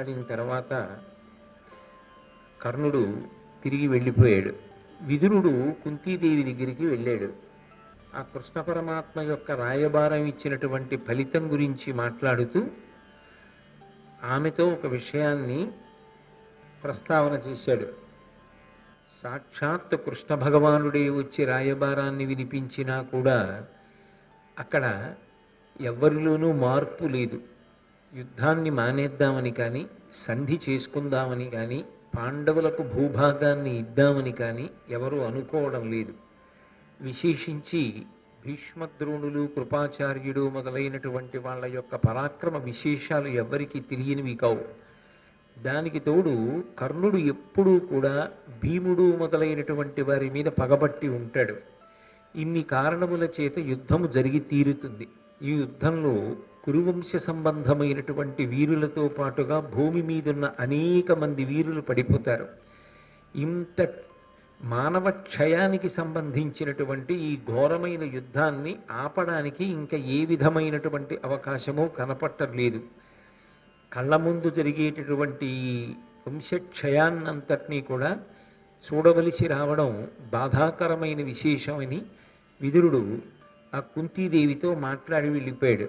మాట్లాడిన తర్వాత కర్ణుడు తిరిగి వెళ్ళిపోయాడు. విదురుడు కుంతీదేవి దగ్గరికి వెళ్ళాడు. ఆ కృష్ణ పరమాత్మ యొక్క రాయబారం ఇచ్చినటువంటి ఫలితం గురించి మాట్లాడుతూ ఆమెతో ఒక విషయాన్ని ప్రస్తావన చేశాడు. సాక్షాత్ కృష్ణ భగవానుడే వచ్చి రాయబారాన్ని వినిపించినా కూడా అక్కడ ఎవరిలోనూ మార్పు లేదు. యుద్ధాన్ని మానేద్దామని కానీ, సంధి చేసుకుందామని కానీ, పాండవులకు భూభాగాన్ని ఇద్దామని కానీ ఎవరూ అనుకోవడం లేదు. విశేషించి భీష్మద్రోణులు, కృపాచార్యుడు మొదలైనటువంటి వాళ్ళ యొక్క పరాక్రమ విశేషాలు ఎవరికి తెలియనివి కావు. దానికి తోడు కర్ణుడు ఎప్పుడూ కూడా భీముడు మొదలైనటువంటి వారి మీద పగబట్టి ఉంటాడు. ఇన్ని కారణముల చేత యుద్ధము జరిగి తీరుతుంది. ఈ యుద్ధంలో కురువంశ సంబంధమైనటువంటి వీరులతో పాటుగా భూమి మీదున్న అనేక మంది వీరులు పడిపోతారు. ఇంత మానవ క్షయానికి సంబంధించినటువంటి ఈ ఘోరమైన యుద్ధాన్ని ఆపడానికి ఇంకా ఏ విధమైనటువంటి అవకాశమూ కనపట్టలేదు. కళ్ళ ముందు జరిగేటటువంటి వంశక్షయాన్నంతటినీ కూడా చూడవలసి రావడం బాధాకరమైన విశేషమని విదురుడు ఆ కుంతీదేవితో మాట్లాడి వెళ్ళిపోయాడు.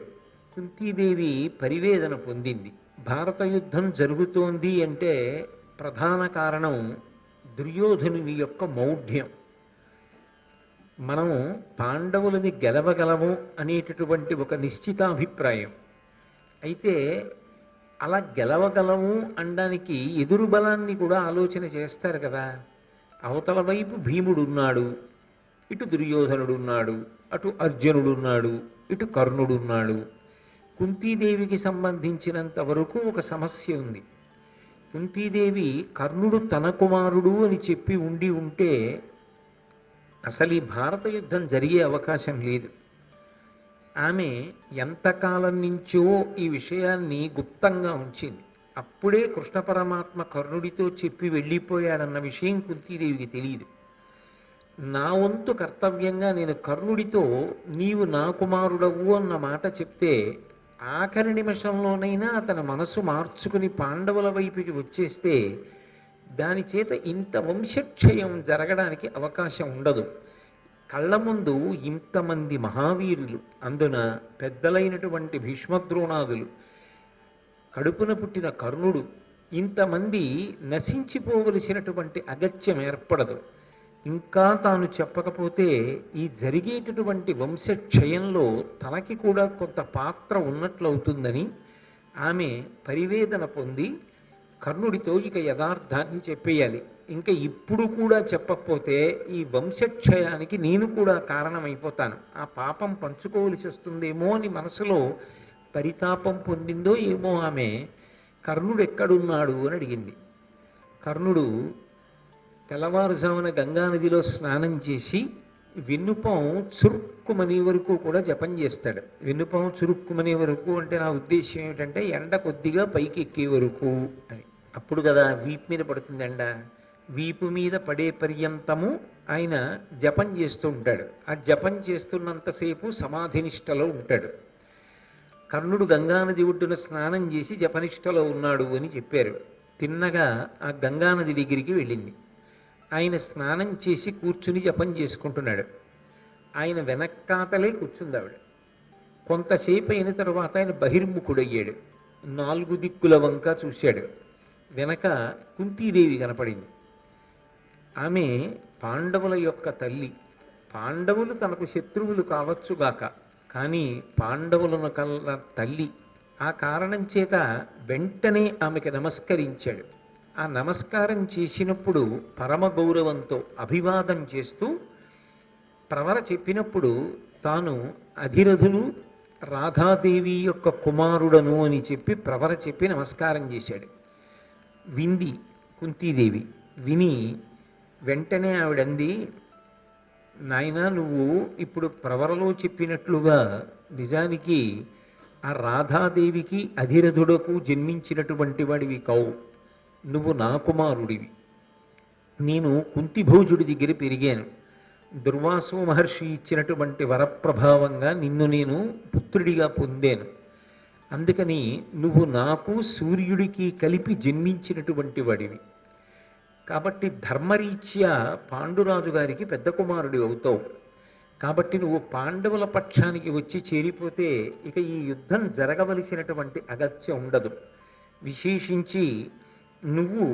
కుంతీదేవి పరివేదన పొందింది. భారత యుద్ధం జరుగుతోంది అంటే ప్రధాన కారణం దుర్యోధనుని యొక్క మౌఢ్యం. మనం పాండవులని గెలవగలము అనేటటువంటి ఒక నిశ్చితాభిప్రాయం. అయితే అలా గెలవగలము అనడానికి ఎదురు బలాన్ని కూడా ఆలోచన చేస్తారు కదా. అవతల వైపు భీముడున్నాడు, ఇటు దుర్యోధనుడున్నాడు, అటు అర్జునుడున్నాడు, ఇటు కర్ణుడున్నాడు. కుంతీదేవికి సంబంధించినంత వరకు ఒక సమస్య ఉంది. కుంతీదేవి కర్ణుడు తన కుమారుడు అని చెప్పి ఉంటే అసలు ఈ భారత యుద్ధం జరిగే అవకాశం లేదు. ఆమె ఎంతకాలం నుంచో ఈ విషయాన్ని గుప్తంగా ఉంచింది. అప్పుడే కృష్ణ పరమాత్మ కర్ణుడితో చెప్పి వెళ్ళిపోయాడన్న విషయం కుంతీదేవికి తెలియదు. నా వంతు కర్తవ్యంగా నేను కర్ణుడితో నీవు నా కుమారుడవు అన్న మాట చెప్తే ఆఖరి నిమిషంలోనైనా అతని మనసు మార్చుకుని పాండవుల వైపుకి వచ్చేస్తే దాని చేత ఇంత వంశక్షయం జరగడానికి అవకాశం ఉండదు. కళ్ళ ముందు ఇంతమంది మహావీరులు, అందున పెద్దలైనటువంటి భీష్మద్రోణాదులు, కడుపున పుట్టిన కర్ణుడు, ఇంతమంది నశించిపోవలసినటువంటి అగత్యం ఏర్పడదు. ఇంకా తాను చెప్పకపోతే ఈ జరిగేటటువంటి వంశక్షయంలో తనకి కూడా కొంత పాత్ర ఉన్నట్లవుతుందని ఆమె పరివేదన పొంది కర్ణుడితో ఇక యథార్థాన్ని చెప్పేయాలి. ఇంకా ఇప్పుడు కూడా చెప్పకపోతే ఈ వంశక్షయానికి నేను కూడా కారణమైపోతాను, ఆ పాపం పంచుకోవలసి వస్తుందేమో అని మనసులో పరితాపం పొందిందో ఏమో ఆమె. కర్ణుడు ఎక్కడున్నాడు అని అడిగింది. కర్ణుడు తెల్లవారుజామున గంగానదిలో స్నానం చేసి వెన్నుపం చురుక్కుమనే వరకు కూడా జపం చేస్తాడు. వెన్నుపం చురుక్కుమనే వరకు అంటే నా ఉద్దేశం ఏమిటంటే ఎండ కొద్దిగా పైకి ఎక్కే వరకు అని. అప్పుడు కదా వీపు మీద పడుతుంది ఎండ. వీపు మీద పడే పర్యంతము ఆయన జపం చేస్తూ ఉంటాడు. ఆ జపం చేస్తున్నంతసేపు సమాధినిష్టలో ఉంటాడు. కర్ణుడు గంగానది ఒడ్డున స్నానం చేసి జపనిష్టలో ఉన్నాడు అని చెప్పారు. తిన్నగా ఆ గంగానది దగ్గరికి వెళ్ళింది. ఆయన స్నానం చేసి కూర్చుని జపం చేసుకుంటున్నాడు. ఆయన వెనక్కాతలే కూర్చుంది ఆవిడ. కొంతసేపు అయిన తర్వాత ఆయన బహిర్ముఖుడయ్యాడు. 4 దిక్కుల వంక చూశాడు. వెనక కుంతీదేవి కనపడింది. ఆమె పాండవుల యొక్క తల్లి. పాండవులు తనకు శత్రువులు కావచ్చుగాక, కానీ పాండవులను కల్ల తల్లి. ఆ కారణం చేత వెంటనే ఆమెకి నమస్కరించాడు. ఆ నమస్కారం చేసినప్పుడు పరమ గౌరవంతో అభివాదం చేస్తూ ప్రవర చెప్పినప్పుడు తాను అధిరథులు రాధాదేవి యొక్క కుమారుడను అని చెప్పి ప్రవర చెప్పి నమస్కారం చేశాడు. వింది కుంతీదేవి. విని వెంటనే ఆవిడంది, నాయనా నువ్వు ఇప్పుడు ప్రవరలో చెప్పినట్లుగా నిజానికి ఆ రాధాదేవికి అధిరథుడకు జన్మించినటువంటి వాడివి కావు. నువ్వు నా కుమారుడివి. నేను కుంతిభోజుడి దగ్గర పెరిగాను. దుర్వాసో మహర్షి ఇచ్చినటువంటి వరప్రభావంగా నిన్ను నేను పుత్రుడిగా పొందాను. అందుకని నువ్వు నాకు సూర్యుడికి కలిపి జన్మించినటువంటి వాడివి. కాబట్టి ధర్మరీత్యా పాండురాజు గారికి పెద్ద కుమారుడి అవుతావు. కాబట్టి నువ్వు పాండవుల పక్షానికి వచ్చి చేరిపోతే ఇక ఈ యుద్ధం జరగవలసినటువంటి అగత్యం ఉండదు. విశేషించి నువ్వు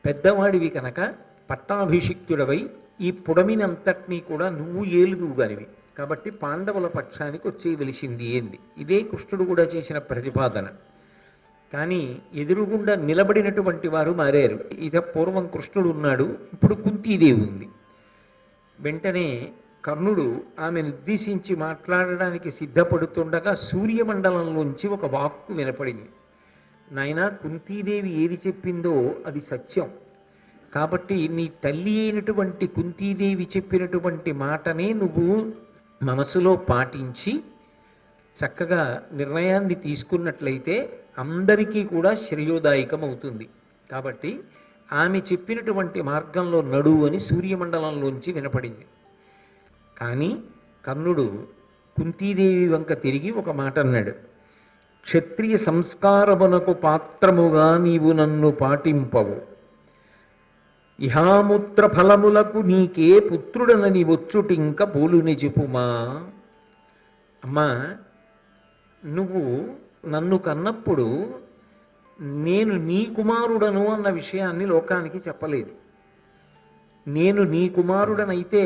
పెద్దవాడివి కనుక పట్టాభిషిక్తుడవై ఈ పుడమినంతటినీ కూడా నువ్వు ఏలుదువుగానివి. కాబట్టి పాండవుల పక్షానికి వచ్చేయవలసింది ఏంది? ఇదే కృష్ణుడు కూడా చేసిన ప్రతిపాదన. కానీ ఎదురుగుండా నిలబడినటువంటి వారు మారారు. ఇక పూర్వం కృష్ణుడు ఉన్నాడు, ఇప్పుడు కుంతీదేవి ఉంది. వెంటనే కర్ణుడు ఆమెను ఉద్దేశించి మాట్లాడడానికి సిద్ధపడుతుండగా సూర్యమండలంలోంచి ఒక వాక్కు వినపడింది. నాయనా, కుంతీదేవి ఏది చెప్పిందో అది సత్యం. కాబట్టి నీ తల్లి అయినటువంటి కుంతీదేవి చెప్పినటువంటి మాటనే నువ్వు మనసులో పాటించి చక్కగా నిర్ణయాన్ని తీసుకున్నట్లయితే అందరికీ కూడా శ్రేయోదాయకం అవుతుంది. కాబట్టి ఆమె చెప్పినటువంటి మార్గంలో నడువు అని సూర్యమండలంలోంచి వినపడింది. కానీ కర్ణుడు కుంతీదేవి వంక తిరిగి ఒక మాట అన్నాడు. క్షత్రియ సంస్కారమునకు పాత్రముగా నీవు నన్ను పాటింపవు. ఇహాముత్ర ఫలములకు నీకే పుత్రుడనని వచ్చుటింక పోలుని చెప్పుమా. అమ్మా, నువ్వు నన్ను కన్నప్పుడు నేను నీ కుమారుడను అన్న విషయాన్ని లోకానికి చెప్పలేదు. నేను నీ కుమారుడనైతే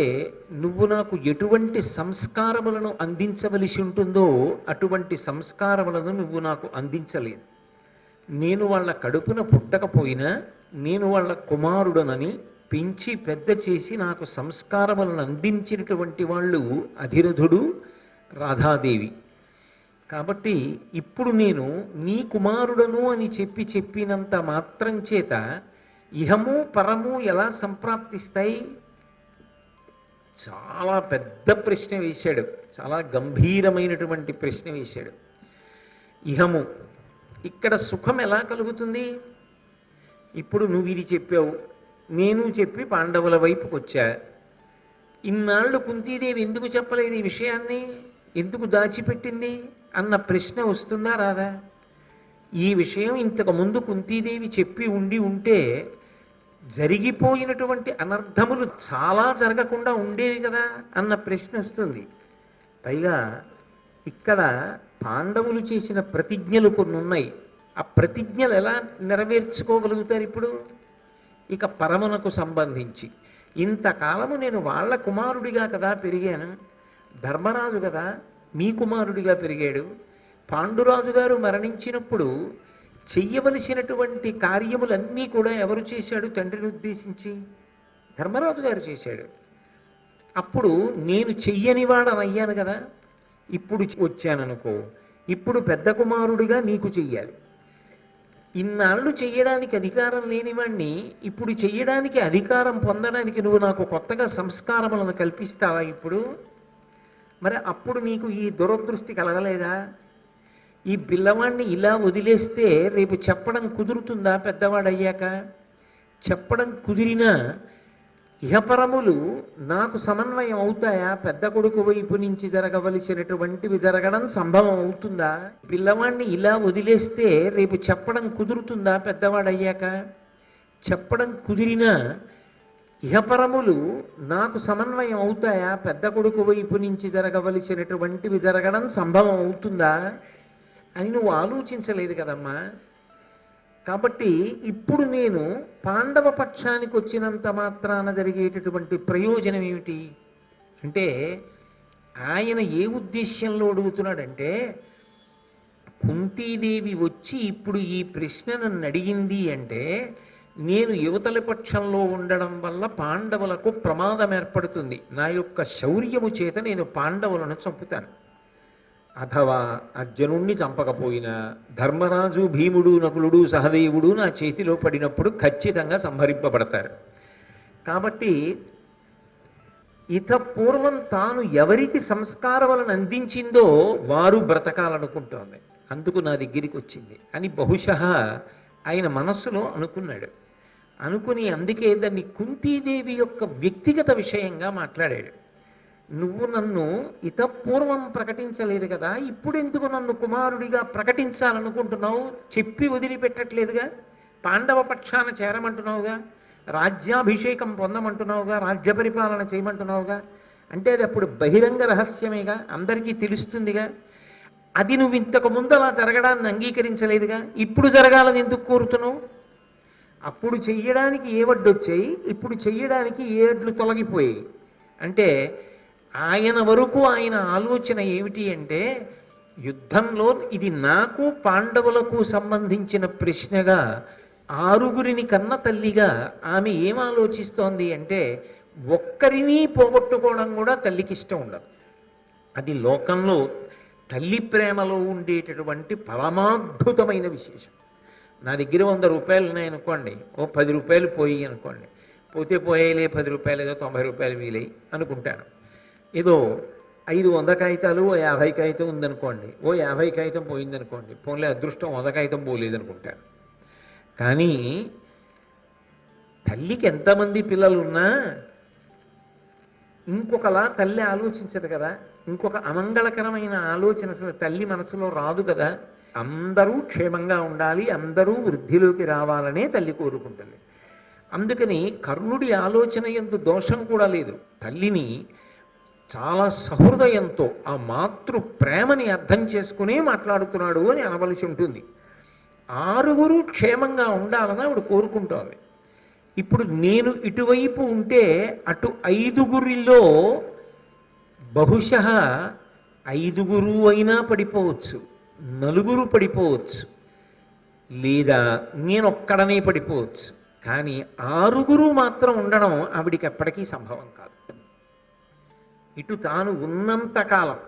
నువ్వు నాకు ఎటువంటి సంస్కారములను అందించవలసి ఉంటుందో అటువంటి సంస్కారములను నువ్వు నాకు అందించలేదు. నేను వాళ్ళ కడుపున పుట్టకపోయినా నేను వాళ్ళ కుమారుడనని పెంచి పెద్ద చేసి నాకు సంస్కారములను అందించినటువంటి వాళ్ళు అధిరథుడు, రాధాదేవి. కాబట్టి ఇప్పుడు నేను నీ కుమారుడను అని చెప్పినంత మాత్రం చేత ఇహము పరము ఎలా సంప్రాప్తిస్తాయి? చాలా పెద్ద ప్రశ్న వేశాడు, చాలా గంభీరమైనటువంటి ప్రశ్న వేశాడు. ఇహము, ఇక్కడ సుఖం ఎలా కలుగుతుంది? ఇప్పుడు నువ్వు ఇది చెప్పావు, నేను చెప్పి పాండవుల వైపుకి వచ్చా. ఇన్నాళ్ళు కుంతీదేవి ఎందుకు చెప్పలేదు ఈ విషయాన్ని? ఎందుకు దాచిపెట్టింది అన్న ప్రశ్న వస్తుందా రాదా? ఈ విషయం ఇంతకు ముందు కుంతీదేవి చెప్పి ఉంటే జరిగిపోయినటువంటి అనర్థములు చాలా జరగకుండా ఉండేవి కదా అన్న ప్రశ్న వస్తుంది. పైగా ఇక్కడ పాండవులు చేసిన ప్రతిజ్ఞలు కొన్ని ఉన్నాయి. ఆ ప్రతిజ్ఞలు ఎలా నెరవేర్చుకోగలుగుతారు ఇప్పుడు? ఇక పరమునకు సంబంధించి ఇంతకాలము నేను వాళ్ళ కుమారుడిగా కదా పెరిగాను. ధర్మరాజు కదా మీ కుమారుడిగా పెరిగాడు. పాండురాజు గారు మరణించినప్పుడు చెయ్యవలసినటువంటి కార్యములన్నీ కూడా ఎవరు చేశాడు? తండ్రిని ఉద్దేశించి ధర్మరాజు గారు చేశాడు. అప్పుడు నేను చెయ్యనివాడనయ్యాను కదా. ఇప్పుడు వచ్చాననుకో, ఇప్పుడు పెద్ద కుమారుడిగా నీకు చెయ్యాలి. ఇన్నాళ్ళు చెయ్యడానికి అధికారం లేనివాణ్ణి ఇప్పుడు చెయ్యడానికి అధికారం పొందడానికి నువ్వు నాకు కొత్తగా సంస్కారములను కల్పిస్తావా ఇప్పుడు? మరి అప్పుడు నీకు ఈ దురదృష్టి కలగలేదా? ఈ పిల్లవాడిని ఇలా వదిలేస్తే రేపు చెప్పడం కుదురుతుందా? పెద్దవాడయ్యాక చెప్పడం కుదిరినా ఇహపరములు నాకు సమన్వయం అవుతాయా? పెద్ద కొడుకు వైపు నుంచి జరగవలసినటువంటివి జరగడం సంభవం అవుతుందా? పిల్లవాడిని ఇలా వదిలేస్తే రేపు చెప్పడం కుదురుతుందా? పెద్దవాడయ్యాక చెప్పడం కుదిరినా ఇహపరములు నాకు సమన్వయం అవుతాయా? పెద్ద కొడుకు వైపు నుంచి జరగవలసినటువంటివి జరగడం సంభవం అవుతుందా అని నువ్వు ఆలోచించలేదు కదమ్మా. కాబట్టి ఇప్పుడు నేను పాండవ పక్షానికి వచ్చినంత మాత్రాన జరిగేటటువంటి ప్రయోజనం ఏమిటి అంటే, ఆయన ఏ ఉద్దేశ్యంలో అడుగుతున్నాడంటే, కుంతీదేవి వచ్చి ఇప్పుడు ఈ ప్రశ్న నన్ను అడిగింది అంటే నేను యువతల పక్షంలో ఉండడం వల్ల పాండవులకు ప్రమాదం ఏర్పడుతుంది. నా యొక్క శౌర్యము చేత నేను పాండవులను చంపుతాను. అథవా అర్జునుణ్ణి చంపకపోయినా ధర్మరాజు, భీముడు, నకులుడు, సహదేవుడు నా చేతిలో పడినప్పుడు ఖచ్చితంగా సంహరింపబడతారు. కాబట్టి ఇత పూర్వం తాను ఎవరికి సంస్కారములను అందించిందో వారు బ్రతకాలనుకుంటోంది, అందుకు నా దగ్గరికి వచ్చింది అని బహుశः ఆయన మనస్సులో అనుకున్నాడు. అనుకుని అందుకే దాన్ని కుంతీదేవి యొక్క వ్యక్తిగత విషయంగా మాట్లాడాడు. నువ్వు నన్ను ఇతపూర్వం ప్రకటించలేదు కదా, ఇప్పుడు ఎందుకు నన్ను కుమారుడిగా ప్రకటించాలనుకుంటున్నావు? చెప్పి వదిలిపెట్టట్లేదుగా, పాండవ పక్షాన చేరమంటున్నావుగా, రాజ్యాభిషేకం పొందమంటున్నావుగా, రాజ్య పరిపాలన చేయమంటున్నావుగా. అంటే అది అప్పుడు బహిరంగ రహస్యమేగా, అందరికీ తెలుస్తుందిగా. అది నువ్వు ఇంతకు ముందు అలా జరగడాన్ని అంగీకరించలేదుగా, ఇప్పుడు జరగాలని ఎందుకు కోరుతున్నావు? అప్పుడు చెయ్యడానికి ఏ వడ్డొచ్చాయి, ఇప్పుడు చెయ్యడానికి ఏడ్లు తొలగిపోయాయి. అంటే ఆయన వరకు ఆయన ఆలోచన ఏమిటి అంటే, యుద్ధంలో ఇది నాకు పాండవులకు సంబంధించిన ప్రశ్నగా, ఆరుగురిని కన్న తల్లిగా ఆమె ఏం ఆలోచిస్తోంది అంటే, ఒక్కరిని పోగొట్టుకోవడం కూడా తల్లికి ఇష్టం ఉండదు. అది లోకంలో తల్లి ప్రేమలో ఉండేటటువంటి పరమాద్భుతమైన విశేషం. నా దగ్గర 100 రూపాయలు ఉన్నాయనుకోండి, ఓ 10 రూపాయలు పోయి అనుకోండి, పోతే పోయేలే 10 రూపాయలు, ఏదో 90 రూపాయలు వీలై అనుకుంటాను. ఏదో 500 కాగితాలు, ఓ 50 కాగితం ఉందనుకోండి, ఓ 50 కాగితం పోయిందనుకోండి, పోన్లే అదృష్టం 100 కాగితం పోలేదనుకుంటాను. కానీ తల్లికి ఎంతమంది పిల్లలున్నా ఇంకొకలా తల్లి ఆలోచించదు కదా, ఇంకొక అమంగళకరమైన ఆలోచన అసలు తల్లి మనసులో రాదు కదా. అందరూ క్షేమంగా ఉండాలి, అందరూ వృద్ధిలోకి రావాలనే తల్లి కోరుకుంటుంది. అందుకని కర్ణుడి ఆలోచన యందు దోషం కూడా లేదు. తల్లిని చాలా సహృదయంతో ఆ మాతృ ప్రేమని అర్థం చేసుకునే మాట్లాడుతున్నాడు అని అనవలసి ఉంటుంది. ఆరుగురు క్షేమంగా ఉండాలని ఆవిడ కోరుకుంటోంది. ఇప్పుడు నేను ఇటువైపు ఉంటే అటు 5గురిలో బహుశः 5గురు అయినా పడిపోవచ్చు, 4 పడిపోవచ్చు, లేదా నేనొక్కడనే పడిపోవచ్చు. కానీ 6గురు మాత్రం ఉండడం ఆవిడికి ఎప్పటికీ సంభవం కాదు. ఇటు తాను ఉన్నంతకాలం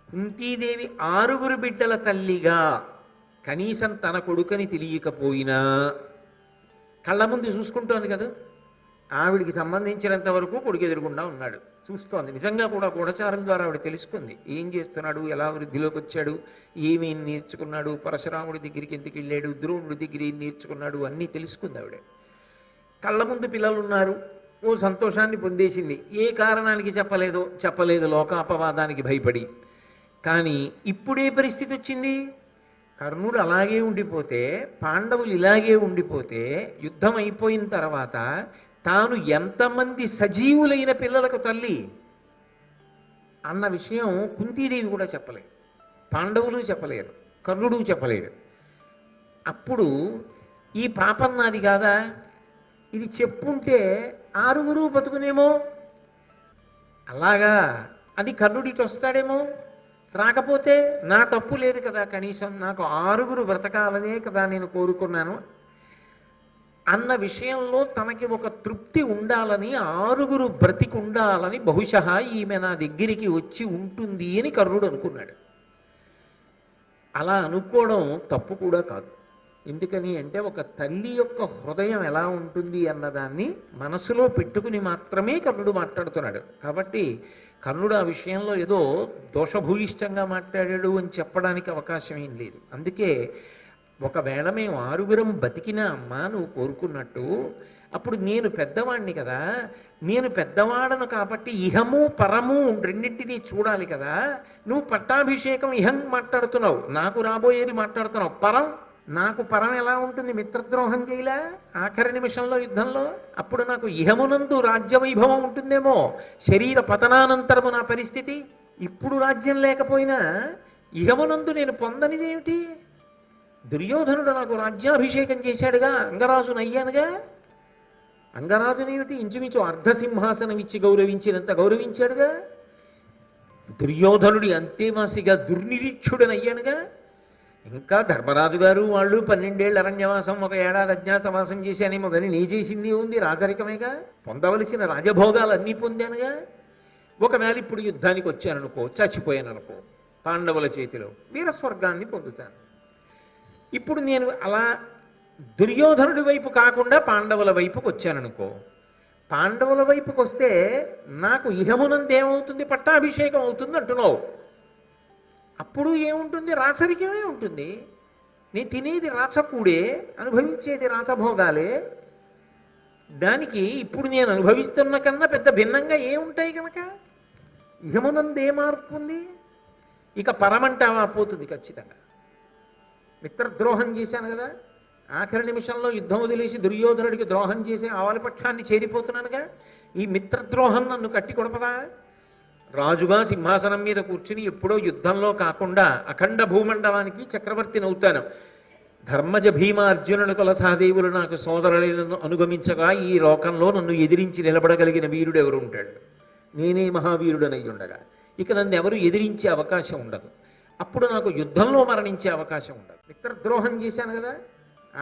కుంతీదేవి 6గురు బిడ్డల తల్లిగా కనీసం తన కొడుకని తెలియకపోయినా కళ్ళ ముందు చూసుకుంటోంది కదా. ఆవిడికి సంబంధించినంత వరకు కొడుకు ఎదురుగుండా ఉన్నాడు, చూస్తోంది. నిజంగా కూడా గూఢచారుల ద్వారా ఆవిడ తెలుసుకుంది ఏం చేస్తున్నాడు, ఎలా వృద్ధిలోకి వచ్చాడు, ఏమేం నేర్చుకున్నాడు, పరశురాముడి దగ్గరికి ఎందుకు వెళ్ళాడు, ద్రోణుడి దగ్గర ఏం నేర్చుకున్నాడు, అన్నీ తెలుసుకుంది ఆవిడ. కళ్ళ ముందు పిల్లలు ఉన్నారు, ఓ సంతోషాన్ని పొందేసింది. ఏ కారణానికి చెప్పలేదు, లోకాపవాదానికి భయపడి. కానీ ఇప్పుడే పరిస్థితి వచ్చింది, కర్ణుడు అలాగే ఉండిపోతే, పాండవులు ఇలాగే ఉండిపోతే, యుద్ధం అయిపోయిన తర్వాత తాను ఎంతమంది సజీవులైన పిల్లలకు తల్లి అన్న విషయం కుంతీదేవి కూడా చెప్పలేదు, పాండవులు చెప్పలేరు, కర్ణుడు చెప్పలేడు. అప్పుడు ఈ పాపం నాది కాదా, ఇది చెప్పుంటే 6గురు బతుకునేమో, అలాగా అది కర్ణుడికి వస్తాడేమో, రాకపోతే నా తప్పు లేదు కదా, కనీసం నాకు 6గురు బ్రతకాలనే కదా నేను కోరుకున్నాను అన్న విషయంలో తనకి ఒక తృప్తి ఉండాలని, 6గురు బ్రతికి ఉండాలని బహుశः ఈమె నా దగ్గరికి వచ్చి ఉంటుంది అని కర్ణుడు అనుకున్నాడు. అలా అనుకోవడం తప్పు కూడా కాదు. ఎందుకని అంటే ఒక తల్లి యొక్క హృదయం ఎలా ఉంటుంది అన్నదాన్ని మనసులో పెట్టుకుని మాత్రమే కర్ణుడు మాట్లాడుతున్నాడు. కాబట్టి కర్ణుడు ఆ విషయంలో ఏదో దోషభూయిష్టంగా మాట్లాడాడు అని చెప్పడానికి అవకాశం ఏం లేదు. అందుకే ఒకవేళ మేము 6గురం బతికినా అమ్మా నువ్వు కోరుకున్నట్టు, అప్పుడు నేను పెద్దవాణ్ణి కదా, నేను పెద్దవాడను కాబట్టి ఇహము పరము రెండింటినీ చూడాలి కదా. నువ్వు పట్టాభిషేకం ఇహం మాట్లాడుతున్నావు, నాకు రాబోయేది మాట్లాడుతున్నావు. పరం, నాకు పరం ఎలా ఉంటుంది? మిత్రద్రోహం చేయలే ఆఖరి నిమిషంలో యుద్ధంలో, అప్పుడు నాకు ఇహమునందు రాజ్య వైభవం ఉంటుందేమో, శరీర పతనానంతరము నా పరిస్థితి. ఇప్పుడు రాజ్యం లేకపోయినా ఇహమునందు నేను పొందనిదేమిటి? దుర్యోధనుడు నాకు రాజ్యాభిషేకం చేశాడుగా, అంగరాజును అయ్యానుగా. అంగరాజునేమిటి ఇంచుమించు అర్ధసింహాసనం ఇచ్చి గౌరవించినంత గౌరవించాడుగా. దుర్యోధనుడి అంతేవాసిగా దుర్నిరీక్షుడని అయ్యానుగా. ఇంకా ధర్మరాజు గారు వాళ్ళు 12 ఏళ్ళ అరణ్యవాసం, 1 ఏడాది అజ్ఞాతవాసం చేశానేమో కానీ నీ చేసింది ఉంది రాజరికమేగా. పొందవలసిన రాజభోగాలు అన్నీ పొందానుగా. ఒకవేళ ఇప్పుడు యుద్ధానికి వచ్చాననుకో, చచ్చిపోయాననుకో, పాండవుల చేతిలో వీరస్వర్గాన్ని పొందుతాను. ఇప్పుడు నేను అలా దుర్యోధనుడి వైపు కాకుండా పాండవుల వైపుకి వచ్చాననుకో, పాండవుల వైపుకి వస్తే నాకు ఇహమునందు ఏమవుతుంది? పట్టాభిషేకం అవుతుంది అంటున్నావు. అప్పుడు ఏముంటుంది? రాచరికమే ఉంటుంది. నేను తినేది రాచకూడే, అనుభవించేది రాచభోగాలే. దానికి ఇప్పుడు నేను అనుభవిస్తున్న కన్నా పెద్ద భిన్నంగా ఏముంటాయి కనుక ఇహమునందే మార్పు ఉంది. ఇక పరమంటావా పోతుంది ఖచ్చితంగా. మిత్రద్రోహం చేశాను కదా, ఆఖరి నిమిషంలో యుద్ధం వదిలేసి దుర్యోధనుడికి ద్రోహం చేసి ఆవలిపక్షాన్ని చేరిపోతున్నానుగా, ఈ మిత్రద్రోహం నన్ను కట్టి కొడపదా? రాజుగా సింహాసనం మీద కూర్చుని ఎప్పుడో యుద్ధంలో కాకుండా అఖండ భూమండలానికి చక్రవర్తిని అవుతాను. ధర్మజ భీమ అర్జునుని కుల సహదేవులు నాకు సోదరులను అనుగమించగా ఈ లోకంలో నన్ను ఎదిరించి నిలబడగలిగిన వీరుడు ఎవరు ఉంటాడు? నేనే మహావీరుడనై ఉండగా ఇక నన్ను ఎవరు ఎదిరించే అవకాశం ఉండదు. అప్పుడు నాకు యుద్ధంలో మరణించే అవకాశం ఉండదు. మిత్రద్రోహం చేశాను కదా,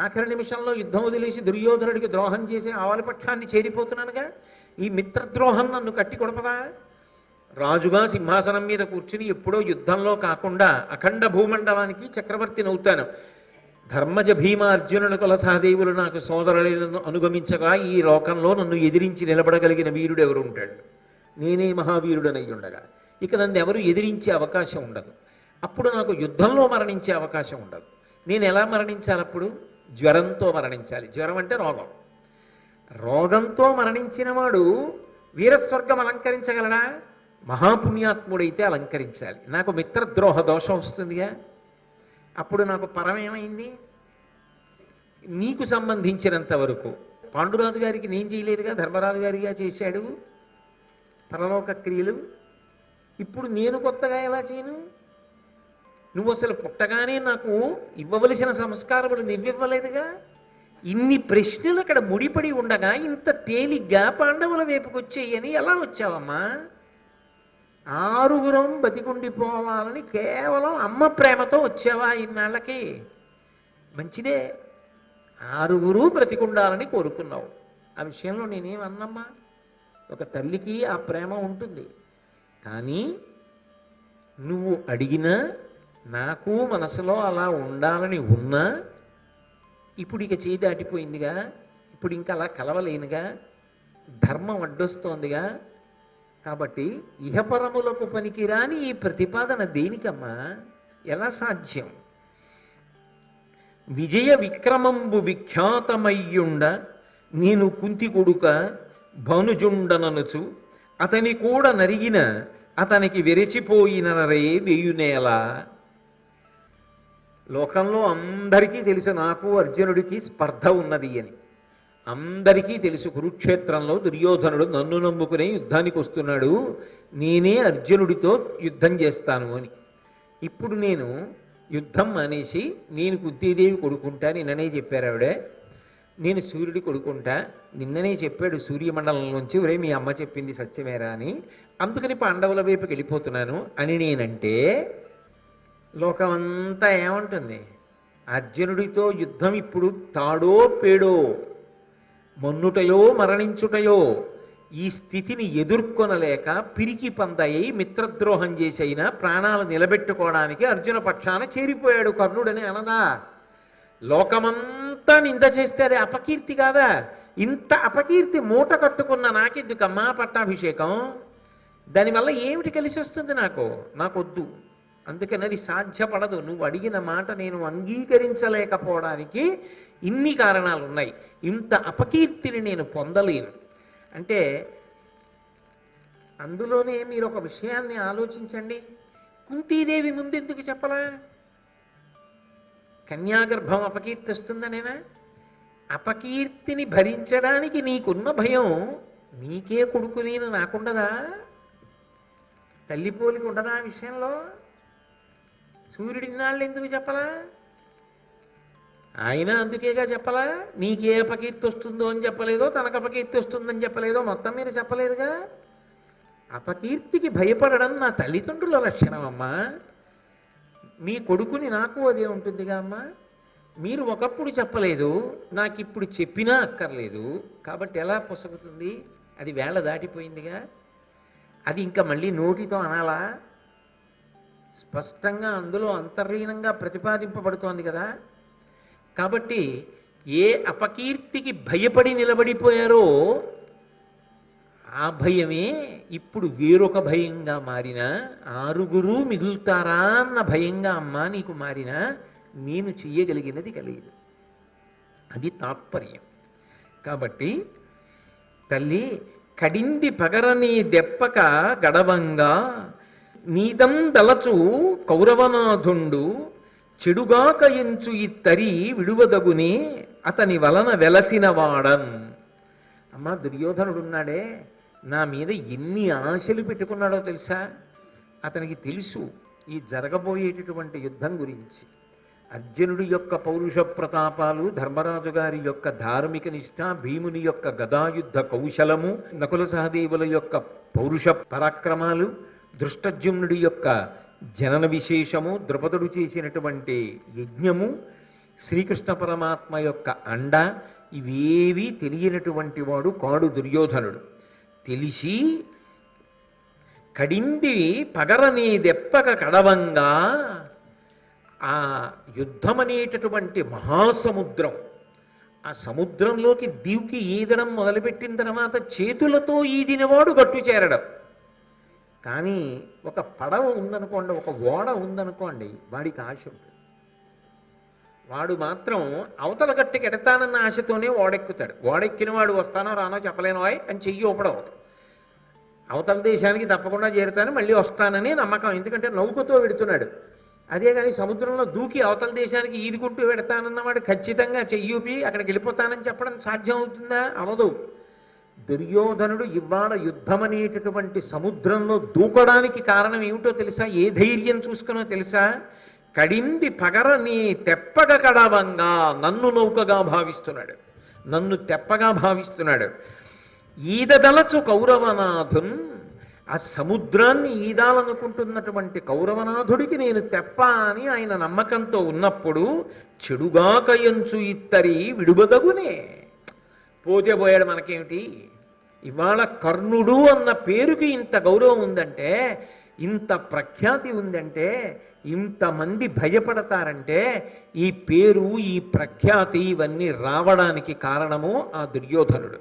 ఆఖరి నిమిషంలో యుద్ధం వదిలేసి దుర్యోధనుడికి ద్రోహం చేసి ఆవలిపక్షాన్ని చేరిపోతున్నానుగా, ఈ మిత్రద్రోహం నన్ను కట్టి కొడపదా? రాజుగా సింహాసనం మీద కూర్చుని ఎప్పుడో యుద్ధంలో కాకుండా అఖండ భూమండలానికి చక్రవర్తిని అవుతాను. ధర్మజ భీమ అర్జునుని కుల సహదేవులు నాకు సోదరులను అనుగమించగా ఈ లోకంలో నన్ను ఎదిరించి నిలబడగలిగిన వీరుడు ఎవరు ఉంటాడు? నేనే మహావీరుడనై ఉండగా ఇక నన్ను ఎవరు ఎదిరించే అవకాశం ఉండదు. అప్పుడు నాకు యుద్ధంలో మరణించే అవకాశం ఉండదు. నేను ఎలా మరణించాలి? అప్పుడు జ్వరంతో మరణించాలి. జ్వరం అంటే రోగం. రోగంతో మరణించిన వాడు వీరస్వర్గం అలంకరించగలడా? మహాపుణ్యాత్ముడైతే అలంకరించాలి. నాకు మిత్రద్రోహ దోషం వస్తుందిగా, అప్పుడు నాకు పరం ఏమైంది? నీకు సంబంధించినంత వరకు పాండురాజు గారికి నేను చేయలేదుగా, ధర్మరాజు గారిగా చేశాడు పరలోక క్రియలు. ఇప్పుడు నేను కొత్తగా ఎలా చేయను? నువ్వు అసలు పుట్టగానే నాకు ఇవ్వవలసిన సంస్కారములు నువ్వివ్వలేదుగా. ఇన్ని ప్రశ్నలు అక్కడ ముడిపడి ఉండగా ఇంత తేలిగ్గా పాండవుల వైపుకి వచ్చేయని ఎలా వచ్చావమ్మా? ఆరుగురం బతికుండిపోవాలని కేవలం అమ్మ ప్రేమతో వచ్చావా ఇన్నాళ్ళకి? మంచిదే, ఆరుగురు బ్రతికుండాలని కోరుకున్నావు. ఆ విషయంలో నేనేమన్నమ్మా? ఒక తల్లికి ఆ ప్రేమ ఉంటుంది. కానీ నువ్వు అడిగినా నాకు మనసులో అలా ఉండాలని ఉన్నా ఇప్పుడు ఇక చేయి దాటిపోయిందిగా, ఇప్పుడు ఇంకా అలా కలవలేనుగా, ధర్మం అడ్డొస్తోందిగా. కాబట్టి ఇహపరములకు పనికిరాని ఈ ప్రతిపాదన దేనికమ్మా? ఎలా సాధ్యం? విజయ విక్రమంబు విఖ్యాతమయ్యుండ నేను కుంతి కొడుక భనుజుండననుచు అతని కూడా నరిగిన అతనికి విరచిపోయిన రే వేయునేల. లోకంలో అందరికీ తెలుసు నాకు అర్జునుడికి స్పర్ధ ఉన్నది అని. అందరికీ తెలుసు కురుక్షేత్రంలో దుర్యోధనుడు నన్ను నమ్ముకునే యుద్ధానికి వస్తున్నాడు, నేనే అర్జునుడితో యుద్ధం చేస్తాను అని. ఇప్పుడు నేను యుద్ధం మానేసి నేను కుంతీదేవి కొడుకుంటా, నిన్ననే చెప్పారు ఆవిడే, నేను సూర్యుడి కొడుకుంటా, నిన్ననే చెప్పాడు సూర్యమండలంలోంచి, ఒరే మీ అమ్మ చెప్పింది సత్యమేరా అని, అందుకని పాండవుల వైపుకి వెళ్ళిపోతున్నాను అని నేనంటే లోకమంతా ఏమంటుంది? అర్జునుడితో యుద్ధం ఇప్పుడు తాడో పేడో, మన్నుటయో మరణించుటయో, ఈ స్థితిని ఎదుర్కొనలేక పిరికి పందయ్యి మిత్రద్రోహం చేసైనా ప్రాణాలు నిలబెట్టుకోవడానికి అర్జున పక్షాన చేరిపోయాడు కర్ణుడని అనదా? లోకమంతా నింద చేస్తే అది అపకీర్తి కాదా? ఇంత అపకీర్తి మూట కట్టుకున్న నాకెందుకమ్మా పట్టాభిషేకం? దానివల్ల ఏమిటి కలిసి వస్తుంది? నాకొద్దు. అందుకని అది సాధ్యపడదు. నువ్వు అడిగిన మాట నేను అంగీకరించలేకపోవడానికి ఇన్ని కారణాలు ఉన్నాయి. ఇంత అపకీర్తిని నేను పొందలేను. అంటే అందులోనే మీరు ఒక విషయాన్ని ఆలోచించండి. కుంతీదేవి ముందెందుకు చెప్పలా? కన్యాగర్భం అపకీర్తి వస్తుందనేనా? అపకీర్తిని భరించడానికి నీకున్న భయం నీకే కొడుకు నేను నాకుండదా? తల్లి పోలికి ఉండదా ఆ విషయంలో? సూర్యుడిన్నాళ్ళు ఎందుకు చెప్పలా? ఆయన అందుకేగా చెప్పలా. నీకే అపకీర్తి వస్తుందో అని చెప్పలేదో, తనకు అపకీర్తి వస్తుందని చెప్పలేదో, మొత్తం మీరు చెప్పలేదుగా. అపకీర్తికి భయపడడం నా తల్లిదండ్రుల లక్షణం అమ్మా. మీ కొడుకుని నాకు అదే ఉంటుందిగా అమ్మా. మీరు ఒకప్పుడు చెప్పలేదు, నాకు ఇప్పుడు చెప్పినా అక్కర్లేదు. కాబట్టి ఎలా పొసగుతుంది? అది వేళ దాటిపోయిందిగా. అది ఇంకా మళ్ళీ నోటితో అనాలా? స్పష్టంగా అందులో అంతర్లీనంగా ప్రతిపాదింపబడుతోంది కదా. కాబట్టి ఏ అపకీర్తికి భయపడి నిలబడిపోయారో ఆ భయమే ఇప్పుడు వేరొక భయంగా మారిన, ఆరుగురు మిగులుతారా అన్న భయంగా అమ్మా నీకు మారిన, నేను చెయ్యగలిగినది కలిగదు. అది తాత్పర్యం. కాబట్టి తల్లి కడింది పగరని దెప్పక గడవంగా నీదం దలచు కౌరవనాథుండు చెడుగాక ఎంచు ఇత్తరి విడువదగునే అతని వలన వెలసిన వాడం. అమ్మా, దుర్యోధనుడున్నాడే, నా మీద ఎన్ని ఆశలు పెట్టుకున్నాడో తెలుసా? అతనికి తెలుసు ఈ జరగబోయేటటువంటి యుద్ధం గురించి. అర్జునుడి యొక్క పౌరుష ప్రతాపాలు, ధర్మరాజు గారి యొక్క ధార్మిక నిష్ఠ, భీముని యొక్క గదాయుద్ధ కౌశలము, నకుల సహదేవుల యొక్క పౌరుష పరాక్రమాలు, దృష్టజ్యుమ్నుడి యొక్క జనన విశేషము, ద్రుపదుడు చేసినటువంటి యజ్ఞము, శ్రీకృష్ణ పరమాత్మ యొక్క అండ, ఇవేవీ తెలియనటువంటి వాడు కాడు దుర్యోధనుడు. తెలిసి కడింది పగరని దెప్పక కడవంగా, ఆ యుద్ధమనేటటువంటి మహాసముద్రం, ఆ సముద్రంలోకి దీవుకి ఈదడం మొదలుపెట్టిన తర్వాత చేతులతో ఈదినవాడు గట్టు చేరడం. కానీ ఒక పడవ ఉందనుకోండి, ఒక ఓడ ఉందనుకోండి, వాడికి ఆశ ఉంటుంది. వాడు మాత్రం అవతల గట్టుకి ఎడతానన్న ఆశతోనే ఓడెక్కుతాడు. ఓడెక్కిన వాడు వస్తానో రానో చెప్పలేనో అని చెయ్యి ఊపడవద్దు. అవతల దేశానికి తప్పకుండా చేరుతాను, మళ్ళీ వస్తానని నమ్మకం. ఎందుకంటే నౌకతో వెడుతున్నాడు. అదే కానీ సముద్రంలో దూకి అవతల దేశానికి ఈదుకుంటూ వెడతానన్నవాడు ఖచ్చితంగా చెయ్యూపి అక్కడికి వెళ్ళిపోతానని చెప్పడం సాధ్యం అవుతుందా? అవదు. దుర్యోధనుడు ఇవాళ యుద్ధం అనేటటువంటి సముద్రంలో దూకడానికి కారణం ఏమిటో తెలుసా? ఏ ధైర్యం చూసుకునో తెలుసా? కడింది పగరని తెప్పక కడవంగా, నన్ను నౌకగా భావిస్తున్నాడు, నన్ను తెప్పగా భావిస్తున్నాడు. ఈదదలచు కౌరవనాథున్, ఆ సముద్రాన్ని ఈదాలనుకుంటున్నటువంటి కౌరవనాథుడికి నేను తెప్ప అని ఆయన నమ్మకంతో ఉన్నప్పుడు చెడుగాక ఎంచు ఇత్తరి విడుబదగునే. పోతే పోయాడు, మనకేమిటి? ఇవాళ కర్ణుడు అన్న పేరుకి ఇంత గౌరవం ఉందంటే, ఇంత ప్రఖ్యాతి ఉందంటే, ఇంతమంది భయపడతారంటే, ఈ పేరు, ఈ ప్రఖ్యాతి ఇవన్నీ రావడానికి కారణము ఆ దుర్యోధనుడు.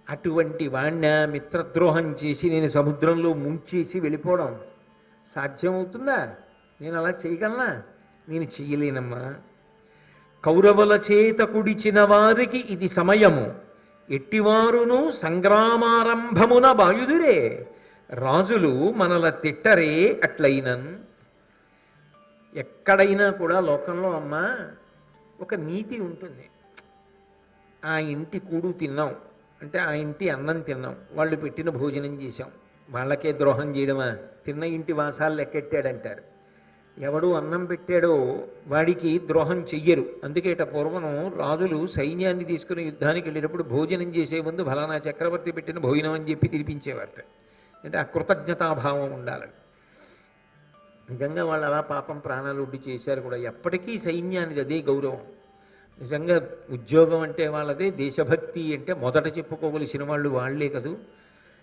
అటువంటి వాణ్ణ మిత్రద్రోహం చేసి నేను సముద్రంలో ముంచేసి వెళ్ళిపోవడం సాధ్యమవుతుందా? నేను అలా చేయగలనా? నేను చెయ్యలేనమ్మా. కౌరవుల చేత కుడిచిన వారికి ఇది సమయము, ఎట్టివారును సంగ్రామారంభమున బాయుదురే, రాజులు మనల తిట్టరే అట్లయినన్. ఎక్కడైనా కూడా లోకంలో అమ్మా ఒక నీతి ఉంటుంది. ఆ ఇంటి కూడు తిన్నాం అంటే, ఆ ఇంటి అన్నం తిన్నాం, వాళ్ళు పెట్టిన భోజనం చేశాం, వాళ్ళకే ద్రోహం చేయడమా? తిన్న ఇంటి వాసాలు లెక్కెట్టాడంటారు. ఎవడు అన్నం పెట్టాడో వాడికి ద్రోహం చెయ్యరు. అందుకేట పూర్వం రాజులు సైన్యాన్ని తీసుకుని యుద్ధానికి వెళ్ళేటప్పుడు భోజనం చేసే ముందు ఫలానా చక్రవర్తి పెట్టిన భోజనం అని చెప్పి తినిపించేవారట. అంటే ఆ కృతజ్ఞతాభావం ఉండాలని. నిజంగా వాళ్ళు అలా పాపం ప్రాణాలు ఒడ్డి చేశారు కూడా. ఎప్పటికీ సైన్యానికి అదే గౌరవం. నిజంగా ఉద్యోగం అంటే వాళ్ళదే, దేశభక్తి అంటే మొదట చెప్పుకోవలసిన వాళ్ళు వాళ్లే కదూ.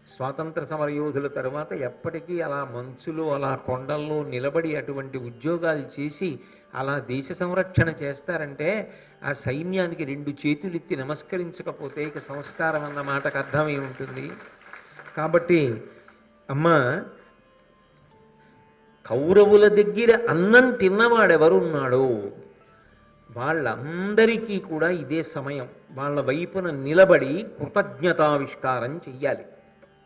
స్వాతంత్ర సమరయోధుల తర్వాత ఎప్పటికీ అలా మంచులో, అలా కొండల్లో నిలబడి అటువంటి ఉద్యోగాలు చేసి అలా దేశ సంరక్షణ చేస్తారంటే, ఆ సైన్యానికి 2 చేతులు ఎత్తి నమస్కరించకపోతే ఇక సంస్కారం అన్న మాటకు అర్థం ఏముంటుంది? కాబట్టి అమ్మ, కౌరవుల దగ్గర అన్నం తిన్నవాడెవరున్నాడో వాళ్ళందరికీ కూడా ఇదే సమయం. వాళ్ళ వైపున నిలబడి కృతజ్ఞతావిష్కారం చెయ్యాలి,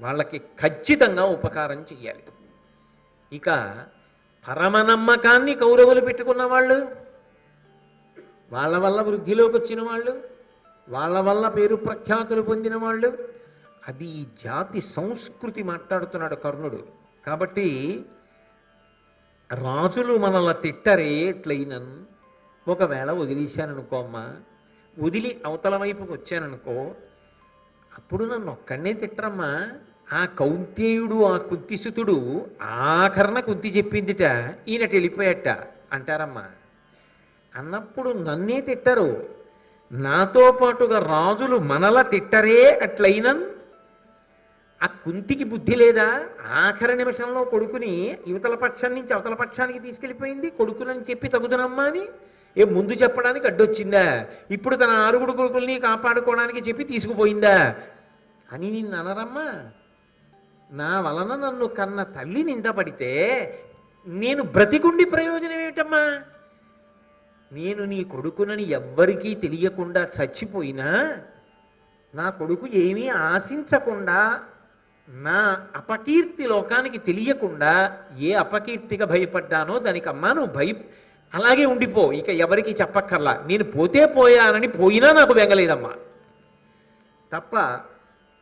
వాళ్ళకి ఖచ్చితంగా ఉపకారం చెయ్యాలి. ఇక పరమనమ్మకాన్ని కౌరవులు పెట్టుకున్న వాళ్ళు, వాళ్ళ వల్ల వృద్ధిలోకి వచ్చిన వాళ్ళు, వాళ్ళ వల్ల పేరు ప్రఖ్యాతులు పొందిన వాళ్ళు, అది ఈ జాతి సంస్కృతి మాట్లాడుతున్నాడు కర్ణుడు. కాబట్టి రాజులు మనల్ని తిట్టరే ఎట్లయినన్. ఒకవేళ వదిలేశాననుకో అమ్మా, వదిలి అవతల వైపుకి వచ్చాననుకో, అప్పుడు నన్ను ఒక్కడనే తిట్టరమ్మా. ఆ కౌంతేయుడు, ఆ కుంతిసుతుడు ఆఖరణ కుంతి చెప్పిందిట, ఈయనటి వెళ్ళిపోయట అంటారమ్మా. అన్నప్పుడు నన్నే తిట్టరు, నాతో పాటుగా రాజులు మనల తిట్టరే అట్లయినన్. ఆ కుంతికి బుద్ధి లేదా? ఆఖరి నిమిషంలో కొడుకుని యువతల పక్షం నుంచి అవతల పక్షానికి తీసుకెళ్ళిపోయింది. కొడుకునని చెప్పి తగుదనమ్మా అని ముందు చెప్పడానికి అడ్డొచ్చిందా? ఇప్పుడు తన 6 కొడుకుల్ని కాపాడుకోవడానికి చెప్పి తీసుకుపోయిందా అని నిన్ను అనరమ్మా. నా వలన నన్ను కన్న తల్లి నిందపడితే నేను బ్రతికుండి ప్రయోజనం ఏమిటమ్మా? నేను నీ కొడుకునని ఎవ్వరికీ తెలియకుండా చచ్చిపోయినా నా కొడుకు ఏమీ ఆశించకుండా నా అపకీర్తి లోకానికి తెలియకుండా ఏ అపకీర్తిగా భయపడ్డానో దానికి అమ్మా నువ్వు అలాగే ఉండిపో, ఇక ఎవరికి చెప్పక్కర్లా, నేను పోతే పోయానని పోయినా నాకు బెంగలేదమ్మా. తప్ప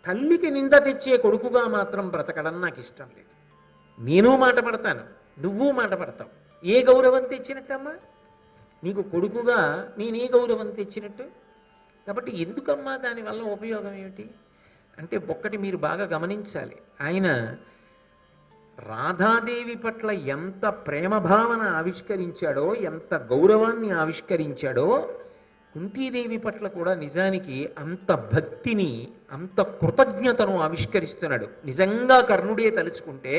తల్లికి నింద తెచ్చే కొడుకుగా మాత్రం బ్రతకడం నాకు ఇష్టం లేదు. నేను మాట పడతాను, నువ్వు మాట పడతావు. ఏ గౌరవం తెచ్చినట్టమ్మా? నీకు కొడుకుగా నేనే గౌరవం తెచ్చినట్టు? కాబట్టి ఎందుకమ్మా దానివల్ల ఉపయోగం ఏమిటి అంటే, ఒక్కటి మీరు బాగా గమనించాలి. ఆయన రాధాదేవి పట్ల ఎంత ప్రేమ భావన ఆవిష్కరించాడో, ఎంత గౌరవాన్ని ఆవిష్కరించాడో, కుంతీదేవి పట్ల కూడా నిజానికి అంత భక్తిని, అంత కృతజ్ఞతను ఆవిష్కరిస్తున్నాడు. నిజంగా కర్ణుడే తలుచుకుంటే